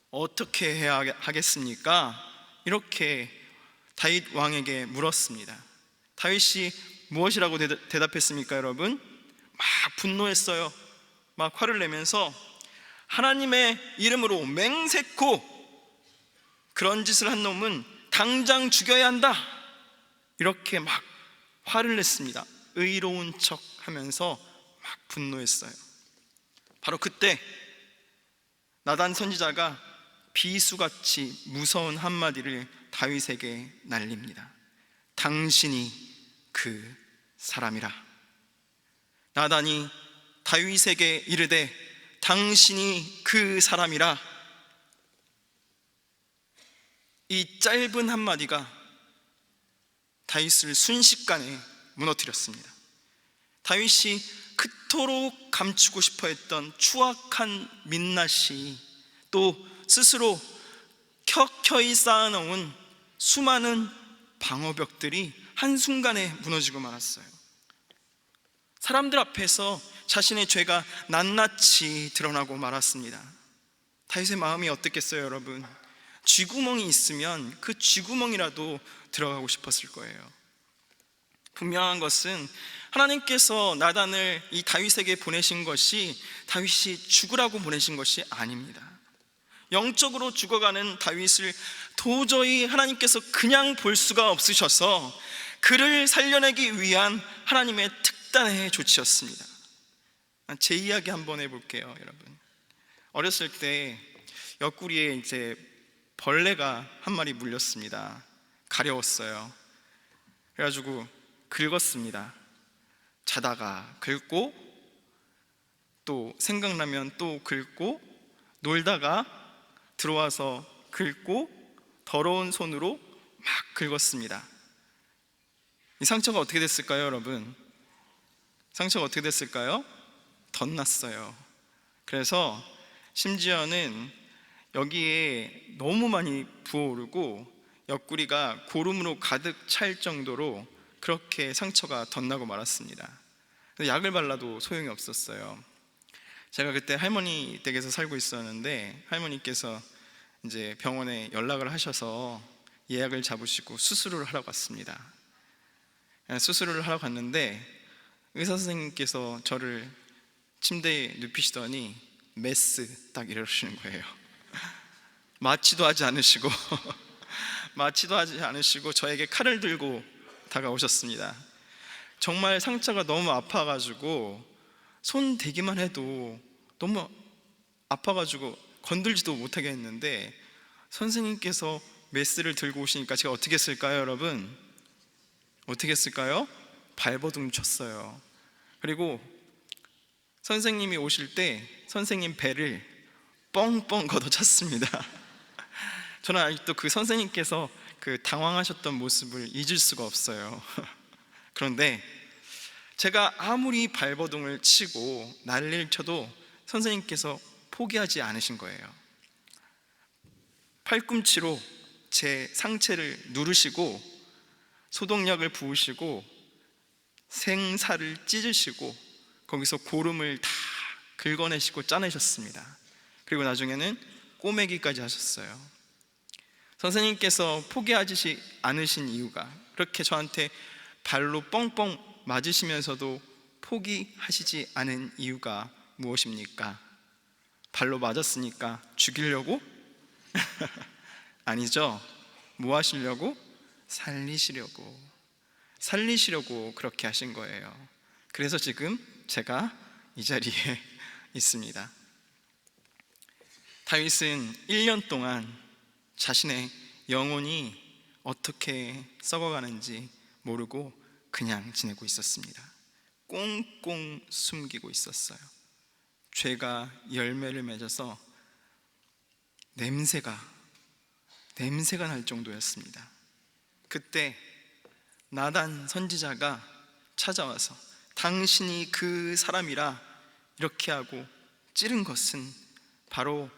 어떻게 해야 하겠습니까? 이렇게 다윗 왕에게 물었습니다. 다윗이 무엇이라고 대답했습니까, 여러분? 막 분노했어요. 막 화를 내면서 하나님의 이름으로 맹세코 그런 짓을 한 놈은 당장 죽여야 한다, 이렇게 막 화를 냈습니다. 의로운 척 하면서 막 분노했어요. 바로 그때 나단 선지자가 비수같이 무서운 한마디를 다윗에게 날립니다. 당신이 그 사람이라. 나단이 다윗에게 이르되 당신이 그 사람이라. 이 짧은 한마디가 다윗을 순식간에 무너뜨렸습니다. 다윗이 그토록 감추고 싶어 했던 추악한 민낯이, 또 스스로 켜켜이 쌓아놓은 수많은 방어벽들이 한순간에 무너지고 말았어요. 사람들 앞에서 자신의 죄가 낱낱이 드러나고 말았습니다. 다윗의 마음이 어땠겠어요, 여러분? 쥐구멍이 있으면 그 쥐구멍이라도 들어가고 싶었을 거예요. 분명한 것은 하나님께서 나단을 이 다윗에게 보내신 것이 다윗이 죽으라고 보내신 것이 아닙니다. 영적으로 죽어가는 다윗을 도저히 하나님께서 그냥 볼 수가 없으셔서 그를 살려내기 위한 하나님의 특단의 조치였습니다. 제 이야기 한번 해볼게요, 여러분. 어렸을 때 옆구리에 이제 벌레가 한 마리 물렸습니다. 가려웠어요. 그래가지고 긁었습니다. 자다가 긁고, 또 생각나면 또 긁고, 놀다가 들어와서 긁고, 더러운 손으로 막 긁었습니다. 이 상처가 어떻게 됐을까요, 여러분? 상처가 어떻게 됐을까요? 덧났어요. 그래서 심지어는 여기에 너무 많이 부어오르고 옆구리가 고름으로 가득 찰 정도로 그렇게 상처가 덧나고 말았습니다. 약을 발라도 소용이 없었어요. 제가 그때 할머니 댁에서 살고 있었는데 할머니께서 이제 병원에 연락을 하셔서 예약을 잡으시고 수술을 하러 갔습니다. 수술을 하러 갔는데 의사 선생님께서 저를 침대에 눕히시더니 메스 딱 이러시는 거예요. 마취도 하지 않으시고 저에게 칼을 들고 다가오셨습니다. 정말 상처가 너무 아파가지고 손 대기만 해도 너무 아파가지고 건들지도 못하게 했는데 선생님께서 메스를 들고 오시니까 제가 어떻게 했을까요, 여러분? 어떻게 했을까요? 발버둥 쳤어요. 그리고 선생님이 오실 때 선생님 배를 뻥뻥 걷어찼습니다. 저는 아직도 그 선생님께서 그 당황하셨던 모습을 잊을 수가 없어요. 그런데 제가 아무리 발버둥을 치고 난리를 쳐도 선생님께서 포기하지 않으신 거예요. 팔꿈치로 제 상체를 누르시고 소독약을 부으시고 생살을 찢으시고 거기서 고름을 다 긁어내시고 짜내셨습니다. 그리고 나중에는 꼬매기까지 하셨어요. 선생님께서 포기하지 않으신 이유가, 그렇게 저한테 발로 뻥뻥 맞으시면서도 포기하시지 않은 이유가 무엇입니까? 발로 맞았으니까 죽이려고? 아니죠. 뭐 하시려고? 살리시려고 그렇게 하신 거예요. 그래서 지금 제가 이 자리에 있습니다. 다윗은 1년 동안 자신의 영혼이 어떻게 썩어가는지 모르고 그냥 지내고 있었습니다. 꽁꽁 숨기고 있었어요. 죄가 열매를 맺어서 냄새가 날 정도였습니다. 그때 나단 선지자가 찾아와서 당신이 그 사람이라 이렇게 하고 찌른 것은 바로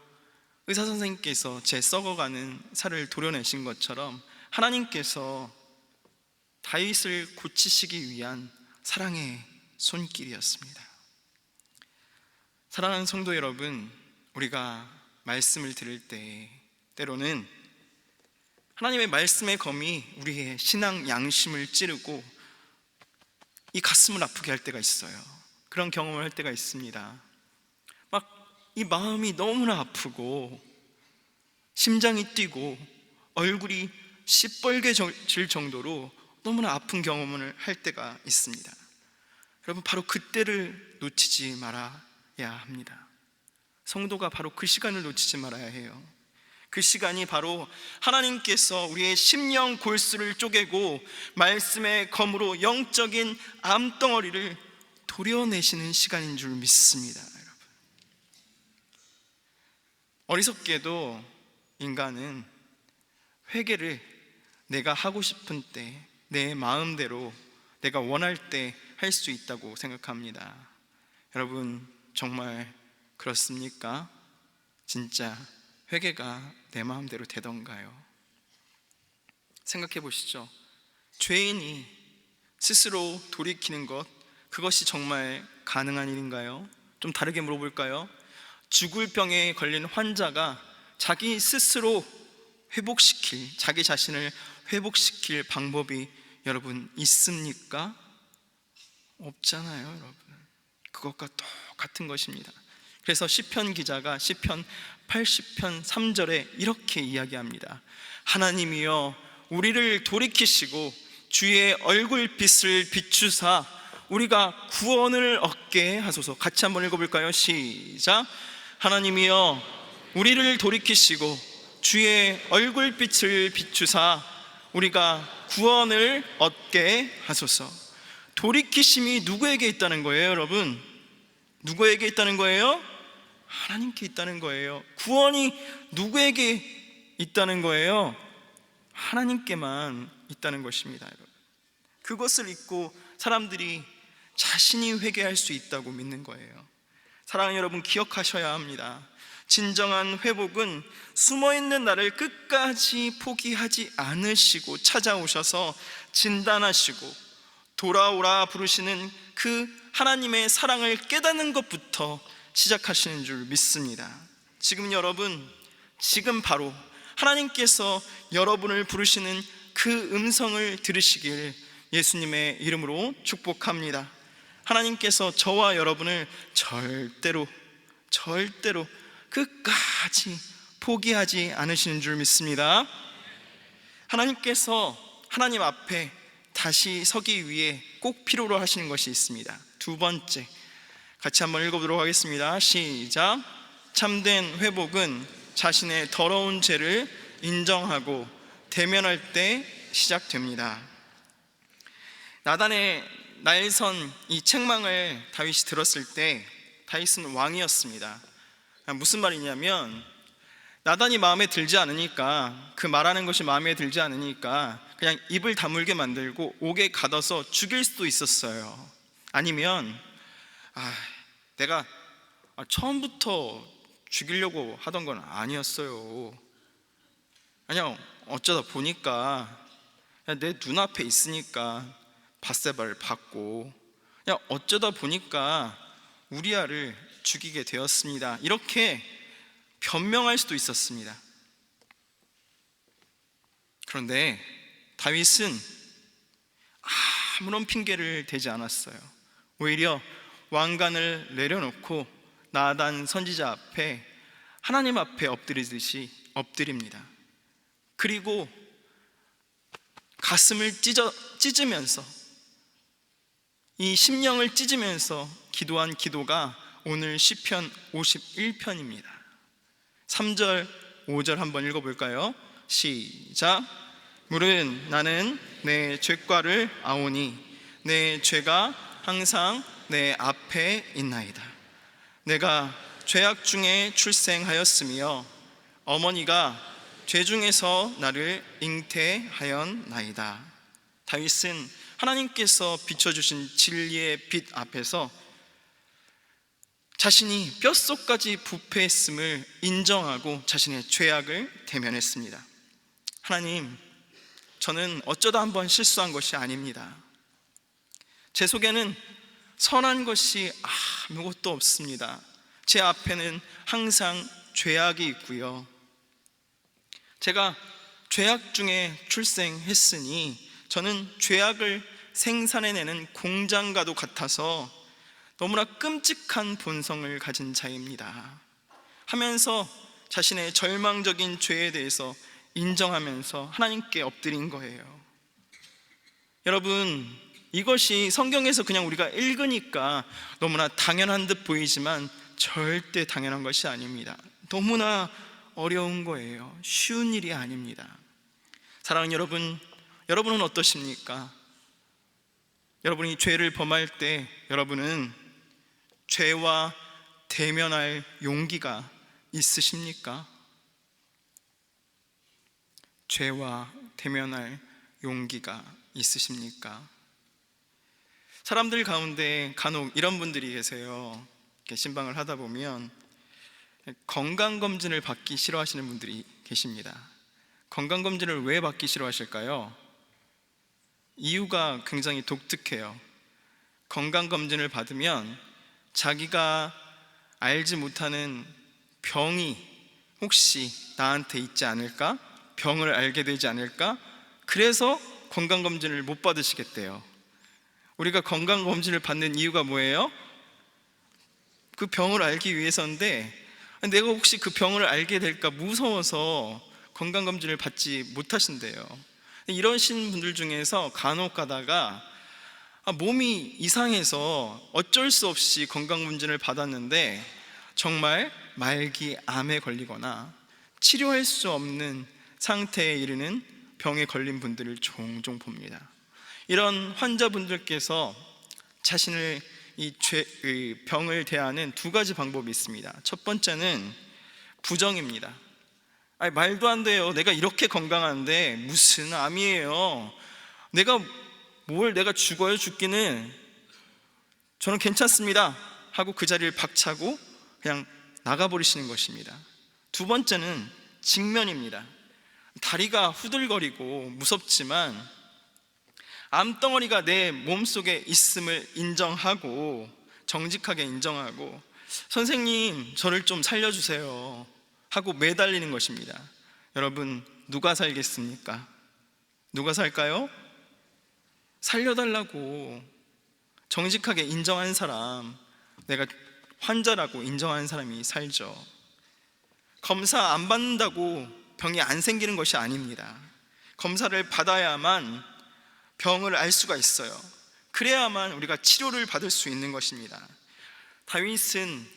의사 선생님께서 제 썩어가는 살을 도려내신 것처럼 하나님께서 다윗을 고치시기 위한 사랑의 손길이었습니다. 사랑하는 성도 여러분, 우리가 말씀을 들을 때 때로는 하나님의 말씀의 검이 우리의 신앙 양심을 찌르고 이 가슴을 아프게 할 때가 있어요. 그런 경험을 할 때가 있습니다. 막 이 마음이 너무나 아프고 심장이 뛰고 얼굴이 시뻘개질 정도로 너무나 아픈 경험을 할 때가 있습니다. 여러분, 바로 그때를 놓치지 말아야 합니다. 성도가 바로 그 시간을 놓치지 말아야 해요. 그 시간이 바로 하나님께서 우리의 심령 골수를 쪼개고 말씀의 검으로 영적인 암덩어리를 도려내시는 시간인 줄 믿습니다. 여러분, 어리석게도 인간은 회개를 내가 하고 싶은 때, 내 마음대로 내가 원할 때 할 수 있다고 생각합니다. 여러분, 정말 그렇습니까? 진짜 회개가 내 마음대로 되던가요? 생각해 보시죠. 죄인이 스스로 돌이키는 것, 그것이 정말 가능한 일인가요? 좀 다르게 물어볼까요? 죽을 병에 걸린 환자가 자기 스스로 자기 자신을 회복시킬 방법이 여러분 있습니까? 없잖아요, 여러분. 그것과 똑같은 것입니다. 그래서 시편 기자가 시편 80편 3절에 이렇게 이야기합니다. 하나님이여 우리를 돌이키시고 주의 얼굴빛을 비추사 우리가 구원을 얻게 하소서. 같이 한번 읽어볼까요? 시작. 하나님이여 우리를 돌이키시고 주의 얼굴빛을 비추사 우리가 구원을 얻게 하소서. 돌이키심이 누구에게 있다는 거예요, 여러분? 누구에게 있다는 거예요? 하나님께 있다는 거예요. 구원이 누구에게 있다는 거예요? 하나님께만 있다는 것입니다, 여러분. 그것을 잊고 사람들이 자신이 회개할 수 있다고 믿는 거예요. 사랑하는 여러분, 기억하셔야 합니다. 진정한 회복은 숨어있는 나를 끝까지 포기하지 않으시고 찾아오셔서 진단하시고 돌아오라 부르시는 그 하나님의 사랑을 깨닫는 것부터 시작하시는 줄 믿습니다. 지금 여러분, 지금 바로 하나님께서 여러분을 부르시는 그 음성을 들으시길 예수님의 이름으로 축복합니다. 하나님께서 저와 여러분을 절대로 끝까지 포기하지 않으시는 줄 믿습니다. 하나님께서 하나님 앞에 다시 서기 위해 꼭 필요로 하시는 것이 있습니다. 두 번째, 같이 한번 읽어보도록 하겠습니다. 시작. 참된 회복은 자신의 더러운 죄를 인정하고 대면할 때 시작됩니다. 나단의 날선 이 책망을 다윗이 들었을 때, 다윗은 왕이었습니다. 무슨 말이냐면, 나단이 마음에 들지 않으니까, 그 말하는 것이 마음에 들지 않으니까 그냥 입을 다물게 만들고 옥에 가둬서 죽일 수도 있었어요. 아니면 내가 처음부터 죽이려고 하던 건 아니었어요. 그냥 어쩌다 보니까 내 눈앞에 있으니까 밧세바를 받고 그냥 어쩌다 보니까 우리아를 죽이게 되었습니다. 이렇게 변명할 수도 있었습니다. 그런데 다윗은 아무런 핑계를 대지 않았어요. 오히려 왕관을 내려놓고 나단 선지자 앞에 하나님 앞에 엎드리듯이 엎드립니다. 그리고 가슴을 찢으면서, 이 심령을 찢으면서 기도한 기도가 오늘 시편 51편입니다 3절 5절 한번 읽어볼까요? 시작. 물은 나는 내 죄과를 아오니 내 죄가 항상 내 앞에 있나이다. 내가 죄악 중에 출생하였으며 어머니가 죄 중에서 나를 잉태하였나이다. 다윗은 하나님께서 비춰주신 진리의 빛 앞에서 자신이 뼛속까지 부패했음을 인정하고 자신의 죄악을 대면했습니다. 하나님, 저는 어쩌다 한번 실수한 것이 아닙니다. 제 속에는 선한 것이 아무것도 없습니다. 제 앞에는 항상 죄악이 있고요. 제가 죄악 중에 출생했으니 저는 죄악을 생산해내는 공장과도 같아서 너무나 끔찍한 본성을 가진 자입니다 하면서 자신의 절망적인 죄에 대해서 인정하면서 하나님께 엎드린 거예요. 여러분, 이것이 성경에서 그냥 우리가 읽으니까 너무나 당연한 듯 보이지만 절대 당연한 것이 아닙니다. 너무나 어려운 거예요. 쉬운 일이 아닙니다. 사랑하는 여러분, 여러분은 어떠십니까? 여러분이 죄를 범할 때 여러분은 죄와 대면할 용기가 있으십니까? 죄와 대면할 용기가 있으십니까? 사람들 가운데 간혹 이런 분들이 계세요. 이렇게 신방을 하다 보면 건강검진을 받기 싫어하시는 분들이 계십니다. 건강검진을 왜 받기 싫어하실까요? 이유가 굉장히 독특해요. 건강검진을 받으면 자기가 알지 못하는 병이 혹시 나한테 있지 않을까? 병을 알게 되지 않을까? 그래서 건강검진을 못 받으시겠대요. 우리가 건강검진을 받는 이유가 뭐예요? 그 병을 알기 위해서인데 내가 혹시 그 병을 알게 될까 무서워서 건강검진을 받지 못하신대요. 이러신 분들 중에서 간혹 가다가 몸이 이상해서 어쩔 수 없이 건강검진을 받았는데 정말 말기 암에 걸리거나 치료할 수 없는 상태에 이르는 병에 걸린 분들을 종종 봅니다. 이런 환자분들께서 자신을 이 병을 대하는 두 가지 방법이 있습니다. 첫 번째는 부정입니다. 아니, 말도 안 돼요. 내가 이렇게 건강한데 무슨 암이에요. 내가 죽어요. 죽기는 저는 괜찮습니다 하고 그 자리를 박차고 그냥 나가버리시는 것입니다. 두 번째는 직면입니다. 다리가 후들거리고 무섭지만 암덩어리가 내 몸속에 있음을 인정하고 정직하게 인정하고 선생님 저를 좀 살려주세요 하고 매달리는 것입니다. 여러분 누가 살겠습니까? 누가 살까요? 살려달라고 정직하게 인정한 사람, 내가 환자라고 인정하는 사람이 살죠. 검사 안 받는다고 병이 안 생기는 것이 아닙니다. 검사를 받아야만 병을 알 수가 있어요. 그래야만 우리가 치료를 받을 수 있는 것입니다. 다윗은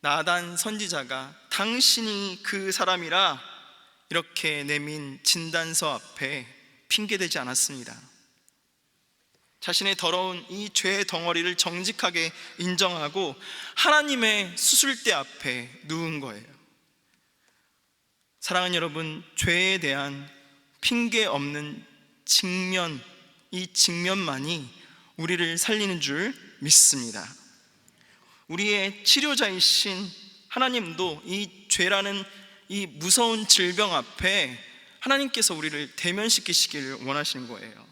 나단 선지자가 당신이 그 사람이라 이렇게 내민 진단서 앞에 핑계대지 않았습니다. 자신의 더러운 이 죄의 덩어리를 정직하게 인정하고 하나님의 수술대 앞에 누운 거예요. 사랑하는 여러분, 죄에 대한 핑계 없는 직면, 이 직면만이 우리를 살리는 줄 믿습니다. 우리의 치료자이신 하나님도 이 죄라는 이 무서운 질병 앞에 하나님께서 우리를 대면시키시기를 원하시는 거예요.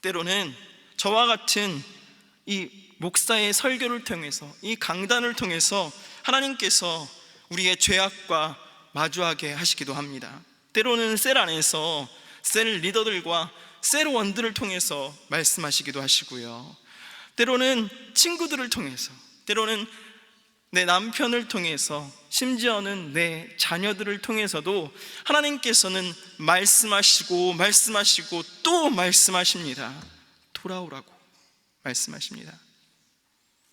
때로는 저와 같은 이 목사의 설교를 통해서, 이 강단을 통해서 하나님께서 우리의 죄악과 마주하게 하시기도 합니다. 때로는 셀 안에서 셀 리더들과 셀원들을 통해서 말씀하시기도 하시고요. 때로는 친구들을 통해서, 때로는 내 남편을 통해서, 심지어는 내 자녀들을 통해서도 하나님께서는 말씀하시고 또 말씀하십니다. 돌아오라고 말씀하십니다.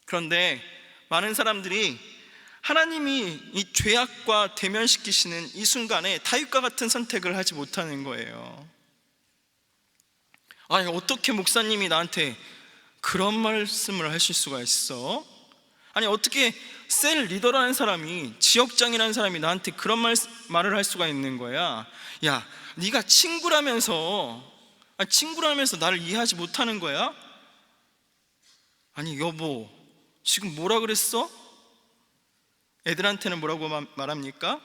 그런데 많은 사람들이 하나님이 이 죄악과 대면시키시는 이 순간에 다윗과 같은 선택을 하지 못하는 거예요. 아니, 어떻게 목사님이 나한테 그런 말씀을 하실 수가 있어? 아니, 어떻게 셀 리더라는 사람이, 지역장이라는 사람이 나한테 그런 말을 할 수가 있는 거야? 야, 네가 친구라면서 나를 이해하지 못하는 거야? 아니, 여보, 지금 뭐라 그랬어? 애들한테는 뭐라고 말합니까?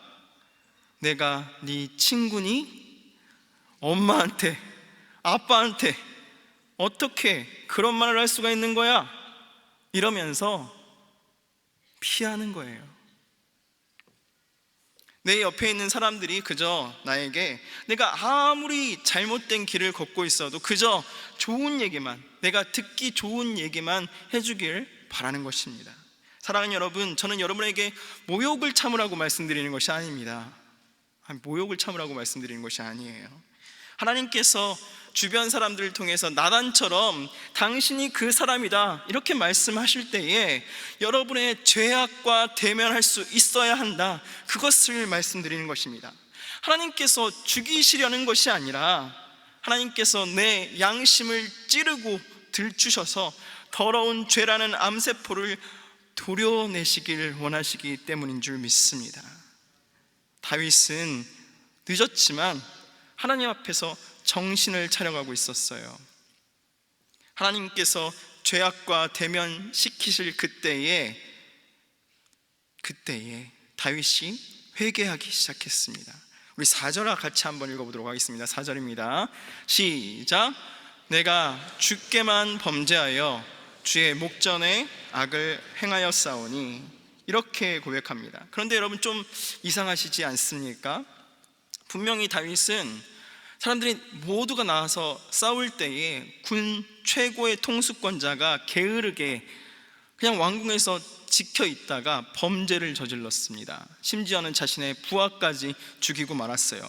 내가 네 친구니? 엄마한테, 아빠한테 어떻게 그런 말을 할 수가 있는 거야? 이러면서 피하는 거예요. 내 옆에 있는 사람들이 그저 나에게 내가 아무리 잘못된 길을 걷고 있어도 그저 좋은 얘기만, 내가 듣기 좋은 얘기만 해주길 바라는 것입니다. 사랑하는 여러분, 저는 여러분에게 모욕을 참으라고 말씀드리는 것이 아닙니다. 모욕을 참으라고 말씀드리는 것이 아니에요. 하나님께서 주변 사람들을 통해서 나단처럼 당신이 그 사람이다 이렇게 말씀하실 때에 여러분의 죄악과 대면할 수 있어야 한다, 그것을 말씀드리는 것입니다. 하나님께서 죽이시려는 것이 아니라 하나님께서 내 양심을 찌르고 들추셔서 더러운 죄라는 암세포를 도려내시길 원하시기 때문인 줄 믿습니다. 다윗은 늦었지만 하나님 앞에서 정신을 차려가고 있었어요. 하나님께서 죄악과 대면시키실 그때에 다윗이 회개하기 시작했습니다. 우리 4절 같이 한번 읽어보도록 하겠습니다. 4절입니다. 시작. 내가 주께만 범죄하여 주의 목전에 악을 행하였사오니, 이렇게 고백합니다. 그런데 여러분 좀 이상하시지 않습니까? 분명히 다윗은 사람들이 모두가 나와서 싸울 때에 군 최고의 통수권자가 게으르게 그냥 왕궁에서 지켜 있다가 범죄를 저질렀습니다. 심지어는 자신의 부하까지 죽이고 말았어요.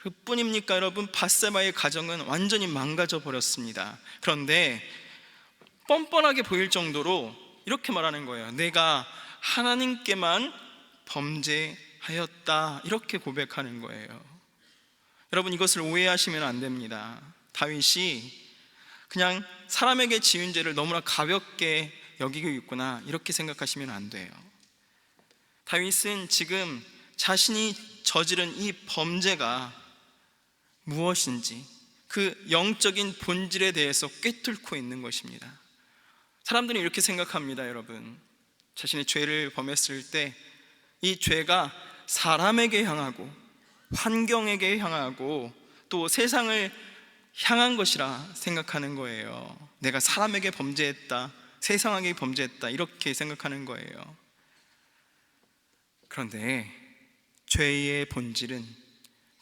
그뿐입니까 여러분? 밧세바의 가정은 완전히 망가져 버렸습니다. 그런데 뻔뻔하게 보일 정도로 이렇게 말하는 거예요. 내가 하나님께만 범죄하였다, 이렇게 고백하는 거예요. 여러분, 이것을 오해하시면 안 됩니다. 다윗이 그냥 사람에게 지은 죄를 너무나 가볍게 여기고 있구나, 이렇게 생각하시면 안 돼요. 다윗은 지금 자신이 저지른 이 범죄가 무엇인지 그 영적인 본질에 대해서 꿰뚫고 있는 것입니다. 사람들은 이렇게 생각합니다. 여러분, 자신의 죄를 범했을 때 이 죄가 사람에게 향하고 환경에게 향하고 또 세상을 향한 것이라 생각하는 거예요. 내가 사람에게 범죄했다, 세상에게 범죄했다, 이렇게 생각하는 거예요. 그런데 죄의 본질은,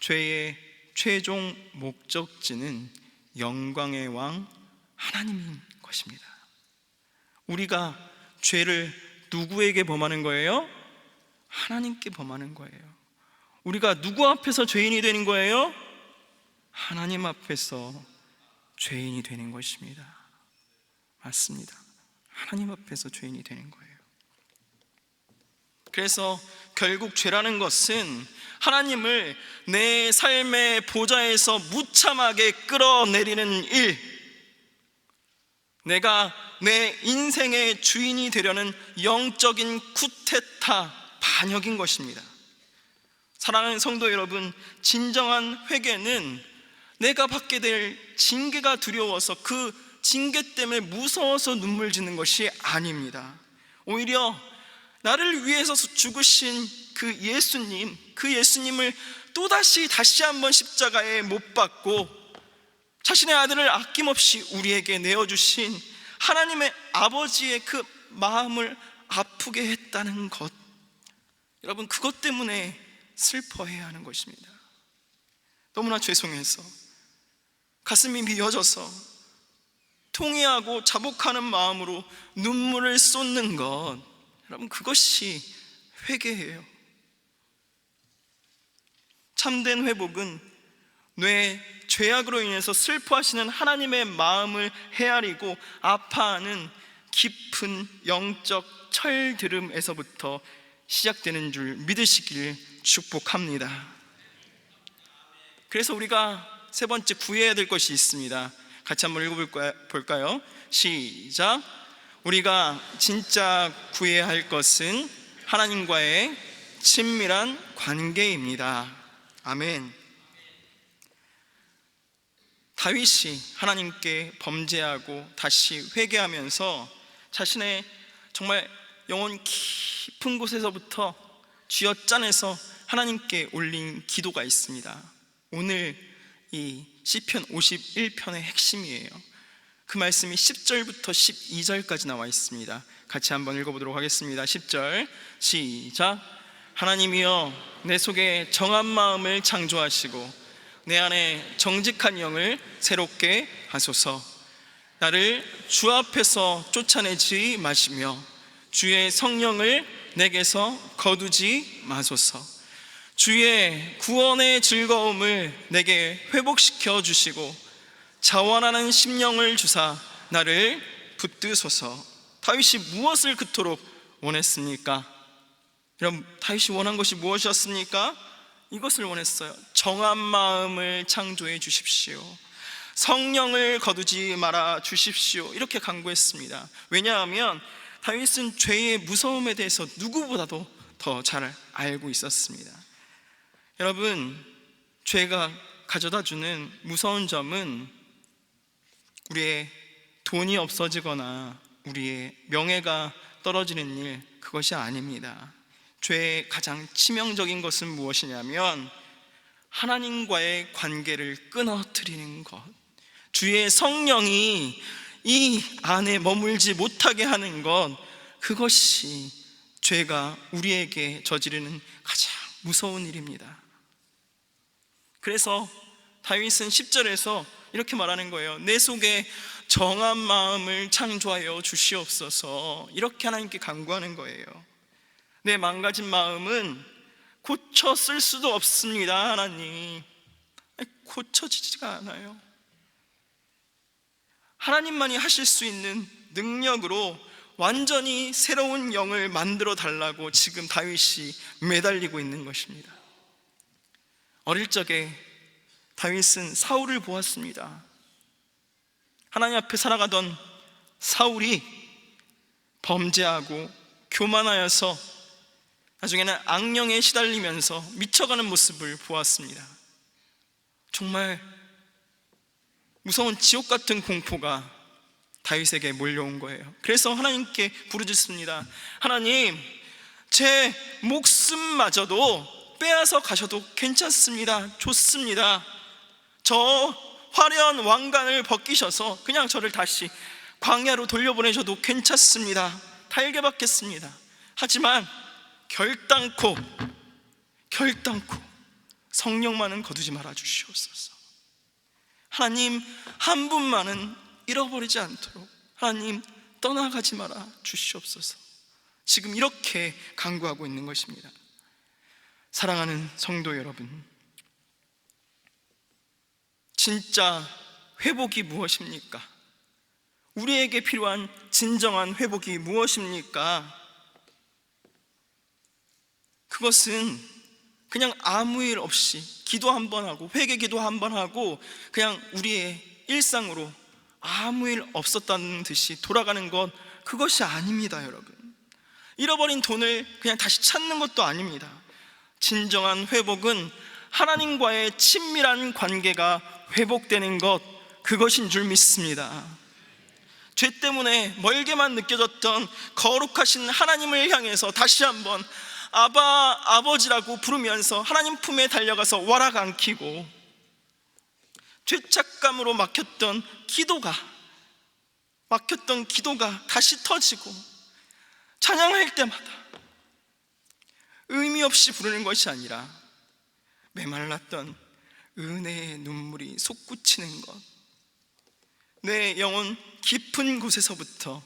죄의 최종 목적지는 영광의 왕 하나님인 것입니다. 우리가 죄를 누구에게 범하는 거예요? 하나님께 범하는 거예요. 우리가 누구 앞에서 죄인이 되는 거예요? 하나님 앞에서 죄인이 되는 것입니다. 맞습니다. 하나님 앞에서 죄인이 되는 거예요. 그래서 결국 죄라는 것은 하나님을 내 삶의 보좌에서 무참하게 끌어내리는 일, 내가 내 인생의 주인이 되려는 영적인 쿠데타 반역인 것입니다. 사랑하는 성도 여러분, 진정한 회개는 내가 받게 될 징계가 두려워서 그 징계 때문에 무서워서 눈물 짓는 것이 아닙니다. 오히려 나를 위해서 죽으신 그 예수님을 또다시 다시 한번 십자가에 못 박고 자신의 아들을 아낌없이 우리에게 내어주신 하나님의 아버지의 그 마음을 아프게 했다는 것, 여러분, 그것 때문에 슬퍼해야 하는 것입니다. 너무나 죄송해서 가슴이 미어져서 통회하고 자복하는 마음으로 눈물을 쏟는 것, 여러분, 그것이 회개예요. 참된 회복은 뇌 죄악으로 인해서 슬퍼하시는 하나님의 마음을 헤아리고 아파하는 깊은 영적 철들음에서부터 시작되는 줄 믿으시길 축복합니다. 그래서 우리가 세 번째 구해야 될 것이 있습니다. 같이 한번 읽어볼까요? 시작. 우리가 진짜 구해야 할 것은 하나님과의 친밀한 관계입니다. 아멘. 다윗이 하나님께 범죄하고 다시 회개하면서 자신의 정말 영혼 깊은 곳에서부터 쥐어짜내서 하나님께 올린 기도가 있습니다. 오늘 이 시편 51편의 핵심이에요. 그 말씀이 10절부터 12절까지 나와 있습니다. 같이 한번 읽어보도록 하겠습니다. 10절 시작. 하나님이여, 내 속에 정한 마음을 창조하시고 내 안에 정직한 영을 새롭게 하소서. 나를 주 앞에서 쫓아내지 마시며 주의 성령을 내게서 거두지 마소서. 주의 구원의 즐거움을 내게 회복시켜 주시고 자원하는 심령을 주사 나를 붙드소서. 다윗이 무엇을 그토록 원했습니까? 여러분, 다윗이 원한 것이 무엇이었습니까? 이것을 원했어요. 정한 마음을 창조해 주십시오. 성령을 거두지 말아 주십시오. 이렇게 간구했습니다. 왜냐하면 다윗은 죄의 무서움에 대해서 누구보다도 더 잘 알고 있었습니다. 여러분, 죄가 가져다 주는 무서운 점은 우리의 돈이 없어지거나 우리의 명예가 떨어지는 일, 그것이 아닙니다. 죄의 가장 치명적인 것은 무엇이냐면 하나님과의 관계를 끊어뜨리는 것, 주의 성령이 이 안에 머물지 못하게 하는 것, 그것이 죄가 우리에게 저지르는 가장 무서운 일입니다. 그래서 다윗은 10절에서 이렇게 말하는 거예요. 내 속에 정한 마음을 창조하여 주시옵소서. 이렇게 하나님께 간구하는 거예요. 내 망가진 마음은 고쳐 쓸 수도 없습니다. 하나님, 고쳐지지가 않아요. 하나님만이 하실 수 있는 능력으로 완전히 새로운 영을 만들어 달라고 지금 다윗이 매달리고 있는 것입니다. 어릴 적에 다윗은 사울을 보았습니다. 하나님 앞에 살아가던 사울이 범죄하고 교만하여서 나중에는 악령에 시달리면서 미쳐가는 모습을 보았습니다. 정말 무서운 지옥 같은 공포가 다윗에게 몰려온 거예요. 그래서 하나님께 부르짖습니다. 하나님, 제 목숨마저도 빼앗아 가셔도 괜찮습니다. 좋습니다. 저 화려한 왕관을 벗기셔서 그냥 저를 다시 광야로 돌려보내셔도 괜찮습니다. 달게 받겠습니다. 하지만 결단코 성령만은 거두지 말아 주시옵소서. 하나님, 한 분만은 잃어버리지 않도록 하나님 떠나가지 말아 주시옵소서. 지금 이렇게 간구하고 있는 것입니다. 사랑하는 성도 여러분, 진짜 회복이 무엇입니까? 우리에게 필요한 진정한 회복이 무엇입니까? 그것은 그냥 아무 일 없이 기도 한번 하고 회개 기도 한번 하고 그냥 우리의 일상으로 아무 일 없었다는 듯이 돌아가는 것, 그것이 아닙니다. 여러분, 잃어버린 돈을 그냥 다시 찾는 것도 아닙니다. 진정한 회복은 하나님과의 친밀한 관계가 회복되는 것, 그것인 줄 믿습니다. 죄 때문에 멀게만 느껴졌던 거룩하신 하나님을 향해서 다시 한번 아바, 아버지라고 부르면서 하나님 품에 달려가서 와락 안기고, 죄책감으로 막혔던 기도가 다시 터지고, 찬양할 때마다 의미 없이 부르는 것이 아니라 메말랐던 은혜의 눈물이 솟구치는 것, 내 영혼 깊은 곳에서부터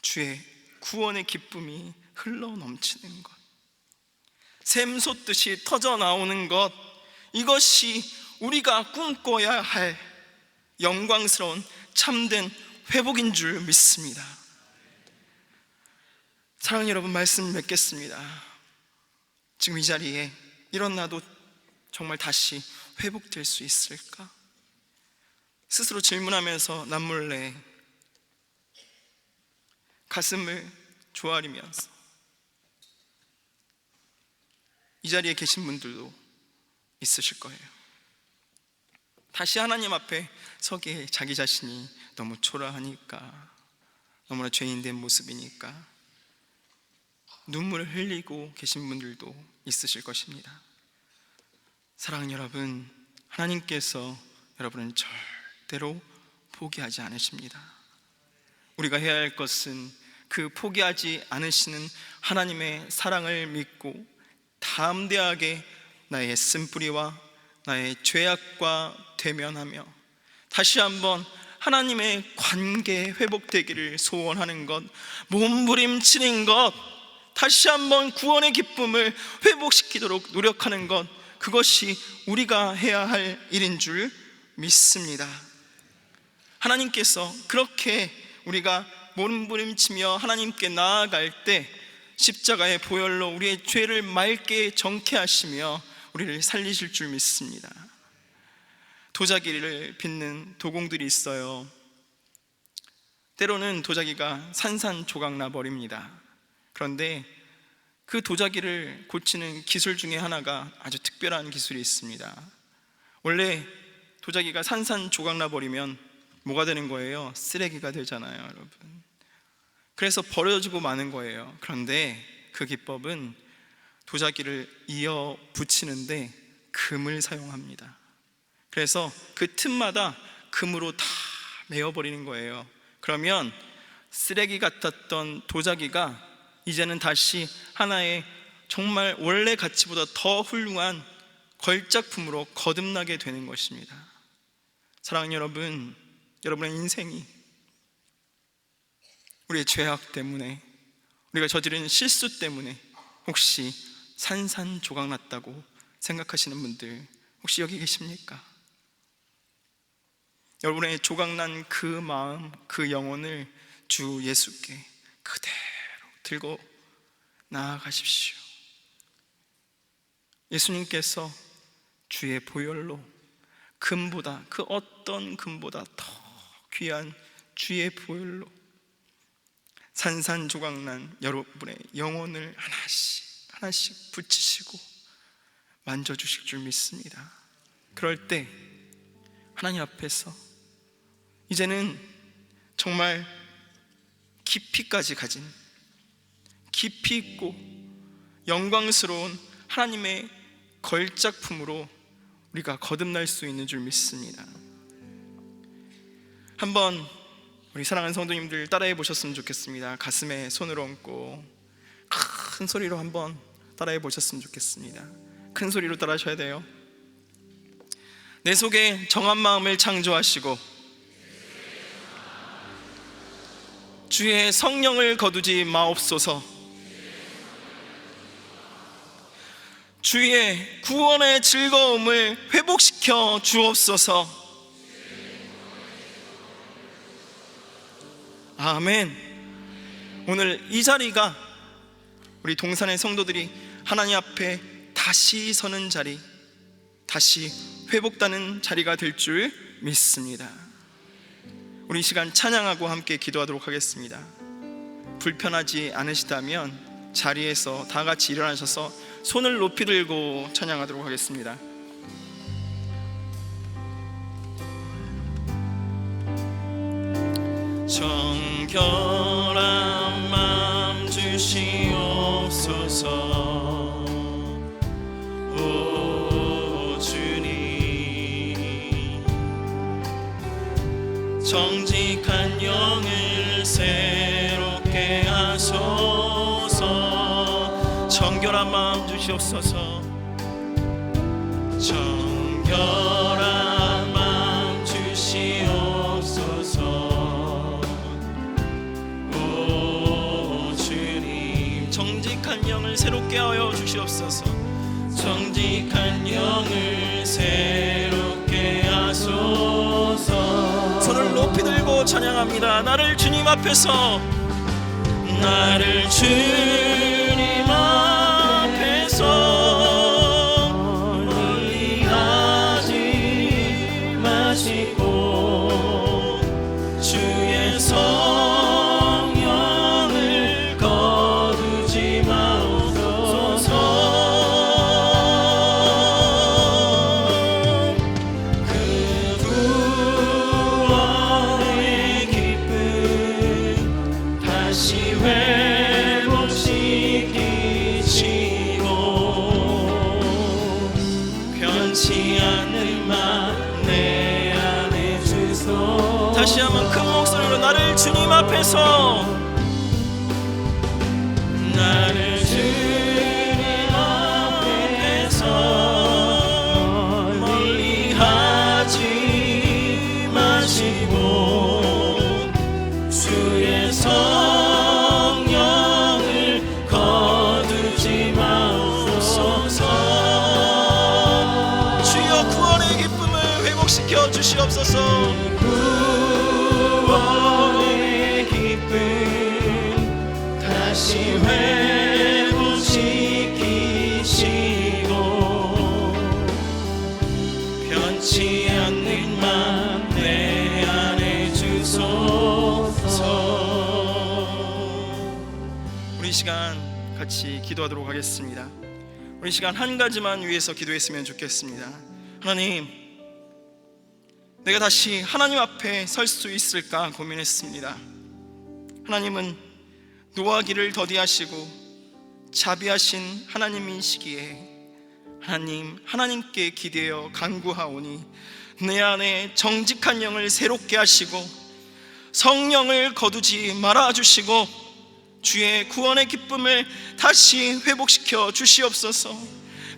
주의 구원의 기쁨이 흘러 넘치는 것, 샘솟듯이 터져 나오는 것, 이것이 우리가 꿈꿔야 할 영광스러운 참된 회복인 줄 믿습니다. 사랑하는 여러분, 말씀 맺겠습니다. 지금 이 자리에 일어나도 정말 다시 회복될 수 있을까? 스스로 질문하면서 남몰래 가슴을 조아리면서, 이 자리에 계신 분들도 있으실 거예요. 다시 하나님 앞에 서기에 자기 자신이 너무 초라하니까, 너무나 죄인된 모습이니까 눈물을 흘리고 계신 분들도 있으실 것입니다. 사랑하는 여러분, 하나님께서 여러분을 절대로 포기하지 않으십니다. 우리가 해야 할 것은 그 포기하지 않으시는 하나님의 사랑을 믿고 담대하게 나의 쓴뿌리와 나의 죄악과 대면하며 다시 한번 하나님의 관계 회복되기를 소원하는 것, 몸부림치는 것, 다시 한번 구원의 기쁨을 회복시키도록 노력하는 것, 그것이 우리가 해야 할 일인 줄 믿습니다. 하나님께서 그렇게 우리가 몸부림치며 하나님께 나아갈 때 십자가의 보혈로 우리의 죄를 맑게 정케 하시며 우리를 살리실 줄 믿습니다. 도자기를 빚는 도공들이 있어요. 때로는 도자기가 산산조각 나버립니다. 그런데 그 도자기를 고치는 기술 중에 하나가 아주 특별한 기술이 있습니다. 원래 도자기가 산산조각 나버리면 뭐가 되는 거예요? 쓰레기가 되잖아요, 여러분. 그래서 버려지고 마는 거예요. 그런데 그 기법은 도자기를 이어 붙이는데 금을 사용합니다. 그래서 그 틈마다 금으로 다 메어버리는 거예요. 그러면 쓰레기 같았던 도자기가 이제는 다시 하나의 정말 원래 가치보다 더 훌륭한 걸작품으로 거듭나게 되는 것입니다. 사랑하는 여러분, 여러분의 인생이 우리의 죄악 때문에, 우리가 저지른 실수 때문에 혹시 산산조각 났다고 생각하시는 분들 혹시 여기 계십니까? 여러분의 조각난 그 마음, 그 영혼을 주 예수께 그대로 들고 나아가십시오. 예수님께서 주의 보혈로 금보다, 그 어떤 금보다 더 귀한 주의 보혈로 산산조각난 여러분의 영혼을 하나씩 붙이시고 만져주실 줄 믿습니다. 그럴 때 하나님 앞에서 이제는 정말 깊이까지 가진, 깊이 있고 영광스러운 하나님의 걸작품으로 우리가 거듭날 수 있는 줄 믿습니다. 한번 우리 사랑하는 성도님들 따라해 보셨으면 좋겠습니다. 가슴에 손을 얹고 큰 소리로 한번 따라해 보셨으면 좋겠습니다. 큰 소리로 따라하셔야 돼요. 내 속에 정한 마음을 창조하시고 주의 성령을 거두지 마옵소서. 주의 구원의 즐거움을 회복시켜 주옵소서. 아멘. 오늘 이 자리가 우리 동산의 성도들이 하나님 앞에 다시 서는 자리, 다시 회복되는 자리가 될 줄 믿습니다. 우리 이 시간 찬양하고 함께 기도하도록 하겠습니다. 불편하지 않으시다면 자리에서 다 같이 일어나셔서 손을 높이 들고 찬양하도록 하겠습니다. 정결한 마음 주시옵소서. 오 주님, 정직한 영을 새롭게 하소서. 정결한 마음 주시옵소서. 정결한 마음 주시옵소서. 오 주님, 정직한 영을 새롭게 하여 주시옵소서. 정직한 영을 새롭게 하소서. 손을 높이 들고 찬양합니다. 나를 주님 앞에서, 나를 주님 앞에서 멀리 하지 마시고 주의 성령을 거두지 마옵소서. 그 구원의 기쁨 다시 회복시키시고 변치 않는 맘 내 안에 주소. 다시 한번 큰 목소리로 나를 주님 앞에서, 나를 주님 앞에서 멀리 하지 마시고 주의 성령을 회복시켜 주시옵소서. 구원의 기쁨 다시 회복시키시고 변치 않는 맘 내 안에 주소서. 우리 이 시간 같이 기도하도록 하겠습니다. 우리 이 시간 한 가지만 위해서 기도했으면 좋겠습니다. 하나님, 내가 다시 하나님 앞에 설 수 있을까 고민했습니다. 하나님은 노하기를 더디하시고 자비하신 하나님이시기에 하나님께 기대어 간구하오니 내 안에 정직한 영을 새롭게 하시고 성령을 거두지 말아주시고 주의 구원의 기쁨을 다시 회복시켜 주시옵소서.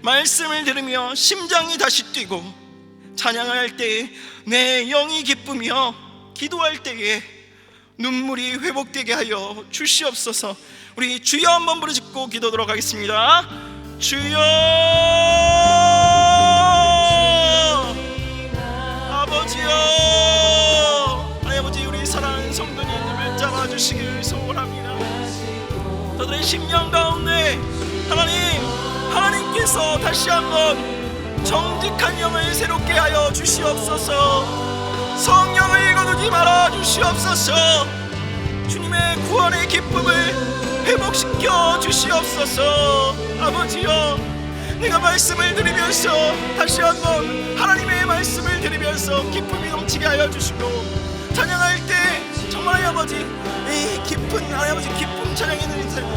말씀을 들으며 심장이 다시 뛰고 찬양할 때에 내 영이 기쁘며 기도할 때에 눈물이 회복되게 하여 주시옵소서. 우리 주여 한번 부르짖고 기도하도록 하겠습니다. 주여, 아버지여, 아버지, 우리 사랑하는 성도님을 잡아주시길 소원합니다. 저들의 심령 가운데 하나님께서 다시 한번 정직한 영을 새롭게 하여 주시옵소서. 성령을 거두지 말아 주시옵소서. 주님의 구원의 기쁨을 회복시켜 주시옵소서. 아버지여, 내가 말씀을 들으면서 다시 한번 하나님의 말씀을 들으면서 기쁨이 넘치게 하여 주시고 찬양할 때 정말 아버지 이 깊은 아버지 기쁨 찬양의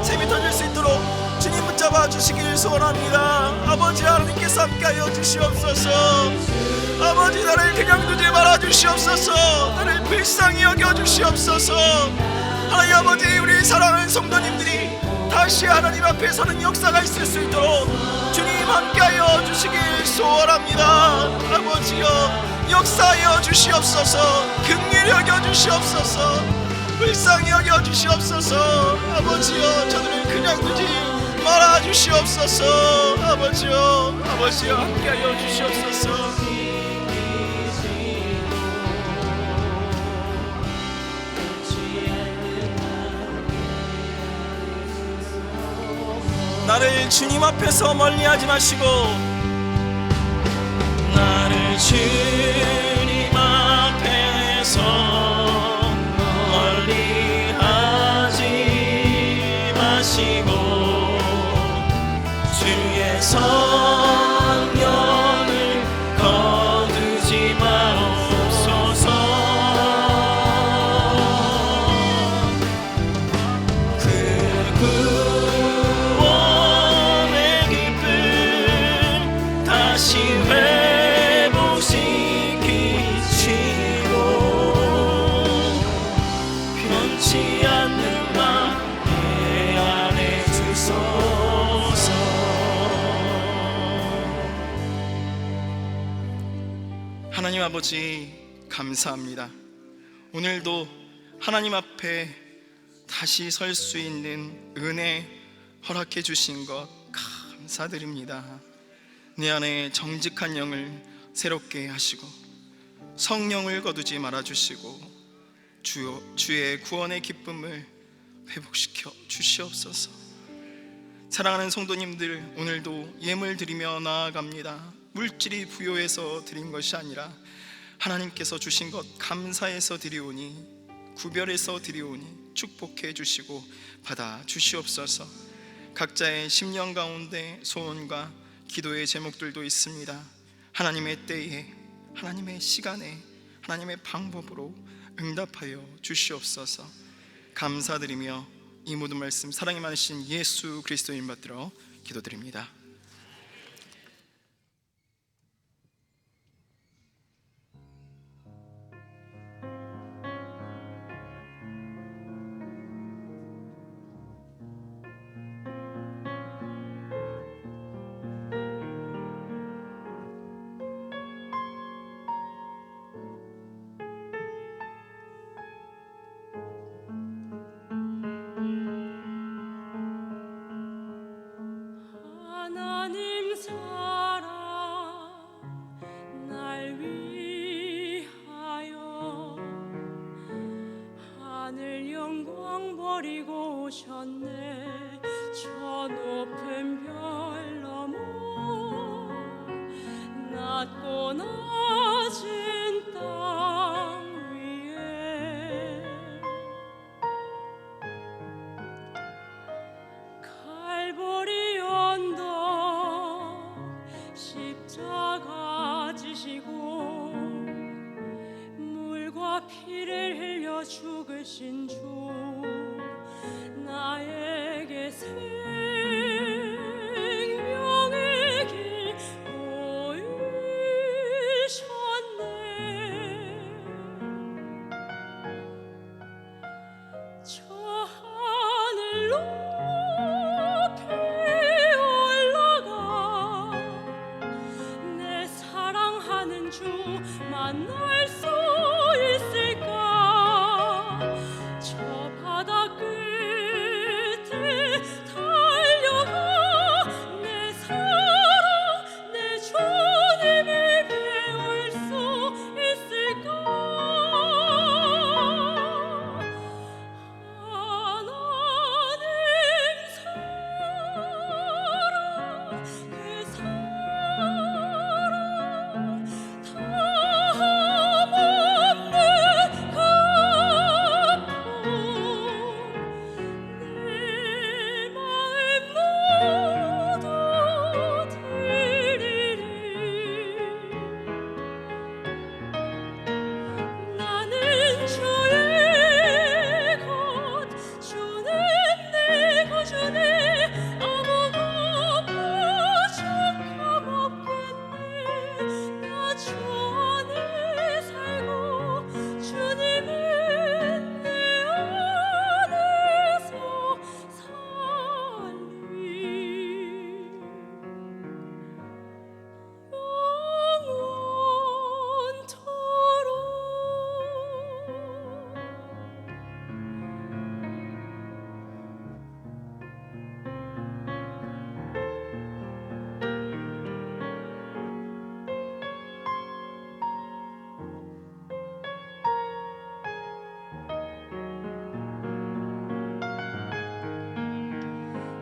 샘이 터질 수 있도록 주님 붙잡아 주시길 소원합니다. 아버지, 하나님께서 함께하여 주시옵소서. 아버지, 나를 그냥 두지 말아 주시옵소서. 나를 불쌍히 여겨 주시옵소서. 하나님 아버지, 우리 사랑하는 성도님들이 다시 하나님 앞에 서는 역사가 있을 수 있도록 주님 함께하여 주시길 소원합니다. 아버지여, 역사하여 주시옵소서. 긍휼히 여겨 주시옵소서. 불쌍히 여겨 주시옵소서. 아버지여, 저들을 그냥 두지 말아 주시옵소서. 아버지여, 함께하여 주시옵소서. 나를 주님 앞에서 멀리하지 마시고 나를 주님 앞에서 멀리하지 마시고 주의 성령을 거두지 마옵소서. 그 구원의 기쁨 다시 회복시키시고 변치 않는 맘 내 안에 주소서. 하나님 아버지, 감사합니다. 오늘도 하나님 앞에 다시 설 수 있는 은혜 허락해 주신 것 감사드립니다. 내 안에 정직한 영을 새롭게 하시고 성령을 거두지 말아 주시고 주의 구원의 기쁨을 회복시켜 주시옵소서. 사랑하는 성도님들, 오늘도 예물 드리며 나아갑니다. 물질이 부요해서 드린 것이 아니라 하나님께서 주신 것 감사해서 드리오니, 구별해서 드리오니 축복해 주시고 받아 주시옵소서. 각자의 심령 가운데 소원과 기도의 제목들도 있습니다. 하나님의 때에, 하나님의 시간에, 하나님의 방법으로 응답하여 주시옵소서. 감사드리며 이 모든 말씀 사랑이 많으신 예수 그리스도 이름 받들어 기도드립니다. 하나 낮은 땅 위에 갈보리 언덕 십자가 지시고 물과 피를 흘려 죽으신 주 나에게 생명의 길 보이셨네. 저 하늘 높이 올라가 내 사랑하는 주 만날 수 있을까. 저 바다 끝에 달려가 내 사랑 내 주님을 배울 수 있을까. 하나님 사랑 그 사랑 다함없는 그 품 내 마음 모두 드리리. 나는 주의 것 주는 내 구주네. 아무것도 부족함 없겠네. 나 주 안에 살고 주님은 내 안에서 살리.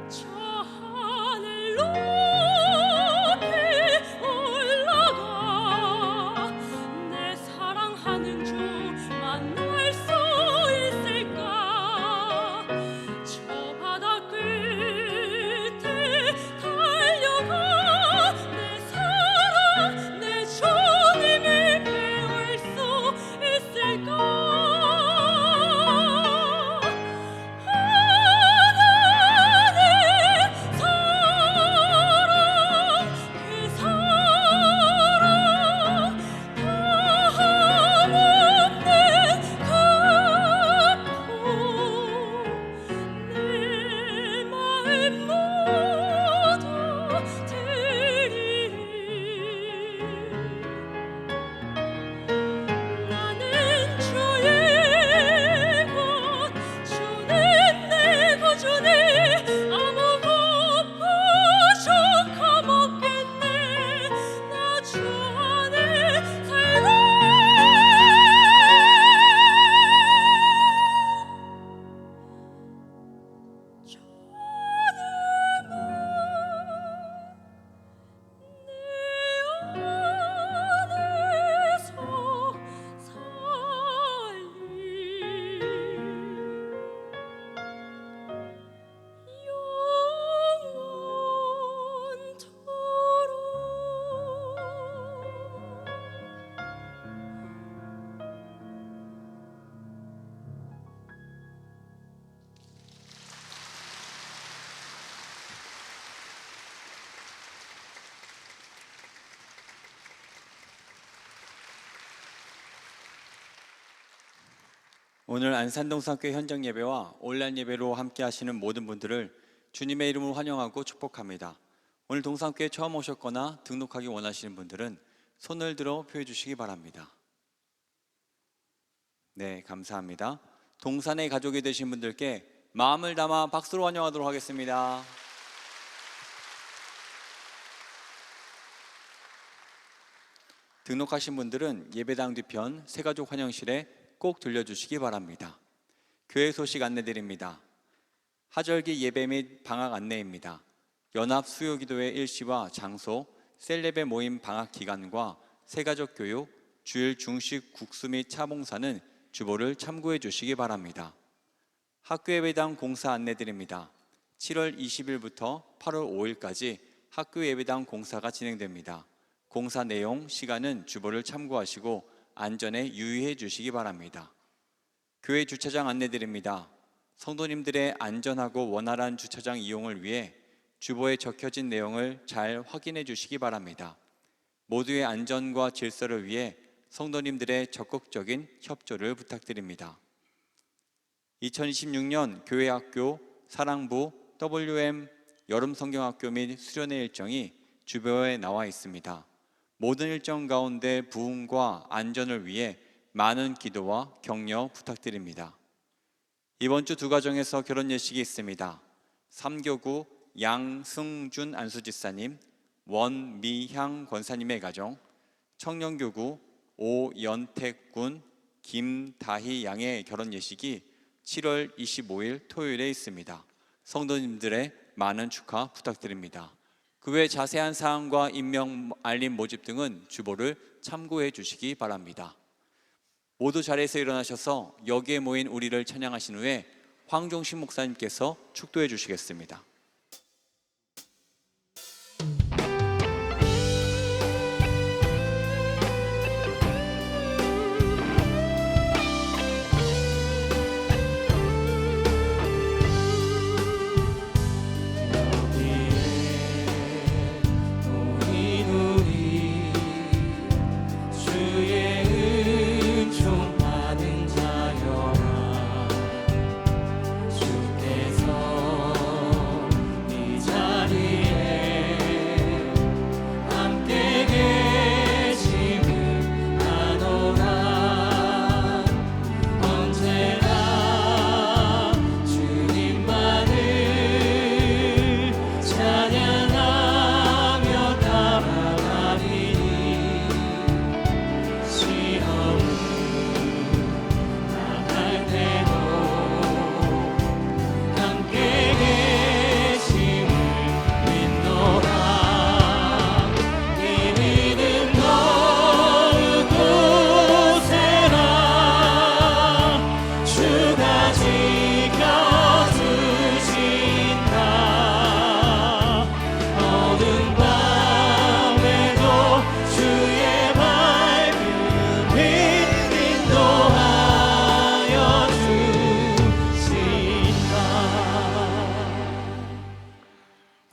저 하늘 높이 올라가 내 사랑하는 주 만날 수 있을까. 저 바다 끝에 달려가 내 사랑 내 주님을 배울 수 있을까. 나는 주의 것 주는 내 구주네. 아무것도 부족함 없겠네. 나 주 안에 살고 오늘 안산동산교회 현장 예배와 온라인 예배로 함께 하시는 모든 분들을 주님의 이름으로 환영하고 축복합니다. 오늘 동산교회 처음 오셨거나 등록하기 원하시는 분들은 손을 들어 표해 주시기 바랍니다. 네, 감사합니다. 동산의 가족이 되신 분들께 마음을 담아 박수로 환영하도록 하겠습니다. 등록하신 분들은 예배당 뒤편 새가족 환영실에 꼭 들려주시기 바랍니다. 교회 소식 안내드립니다. 하절기 예배 및 방학 안내입니다. 연합 수요기도회 일시와 장소, 셀레베 모임 방학 기간과 새가족 교육, 주일 중식 국수 및 차 봉사는 주보를 참고해 주시기 바랍니다. 학교 예배당 공사 안내드립니다. 7월 20일부터 8월 5일까지 학교 예배당 공사가 진행됩니다. 공사 내용, 시간은 주보를 참고하시고 안전에 유의해 주시기 바랍니다. 교회 주차장 안내드립니다. 성도님들의 안전하고 원활한 주차장 이용을 위해 주보에 적혀진 내용을 잘 확인해 주시기 바랍니다. 모두의 안전과 질서를 위해 성도님들의 적극적인 협조를 부탁드립니다. 2026년 교회학교, 사랑부, WM 여름성경학교 및 수련회 일정이 주보에 나와 있습니다. 모든 일정 가운데 부흥과 안전을 위해 많은 기도와 격려 부탁드립니다. 이번 주 두 가정에서 결혼 예식이 있습니다. 3교구 양승준 안수집사님, 원미향 권사님의 가정, 청년교구 오연택군 김다희 양의 결혼 예식이 7월 25일 토요일에 있습니다. 성도님들의 많은 축하 부탁드립니다. 그 외 자세한 사항과 임명 알림 모집 등은 주보를 참고해 주시기 바랍니다. 모두 자리에서 일어나셔서 여기에 모인 우리를 찬양하신 후에 황종신 목사님께서 축도해 주시겠습니다.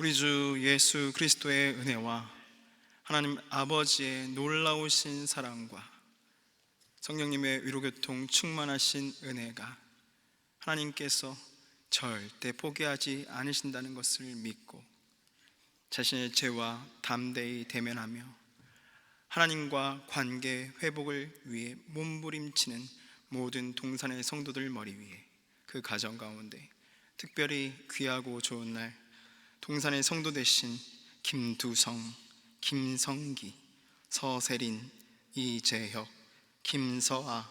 우리 주 예수 그리스도의 은혜와 하나님 아버지의 놀라우신 사랑과 성령님의 위로교통 충만하신 은혜가 하나님께서 절대 포기하지 않으신다는 것을 믿고 자신의 죄와 담대히 대면하며 하나님과 관계 회복을 위해 몸부림치는 모든 동산의 성도들 머리 위에 그 가정 가운데 특별히 귀하고 좋은 날 동산의 성도 되신 김두성, 김성기, 서세린, 이재혁, 김서아,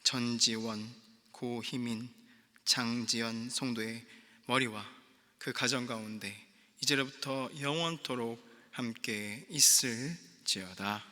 전지원, 고희민, 장지연 성도의 머리와 그 가정 가운데 이제로부터 영원토록 함께 있을지어다.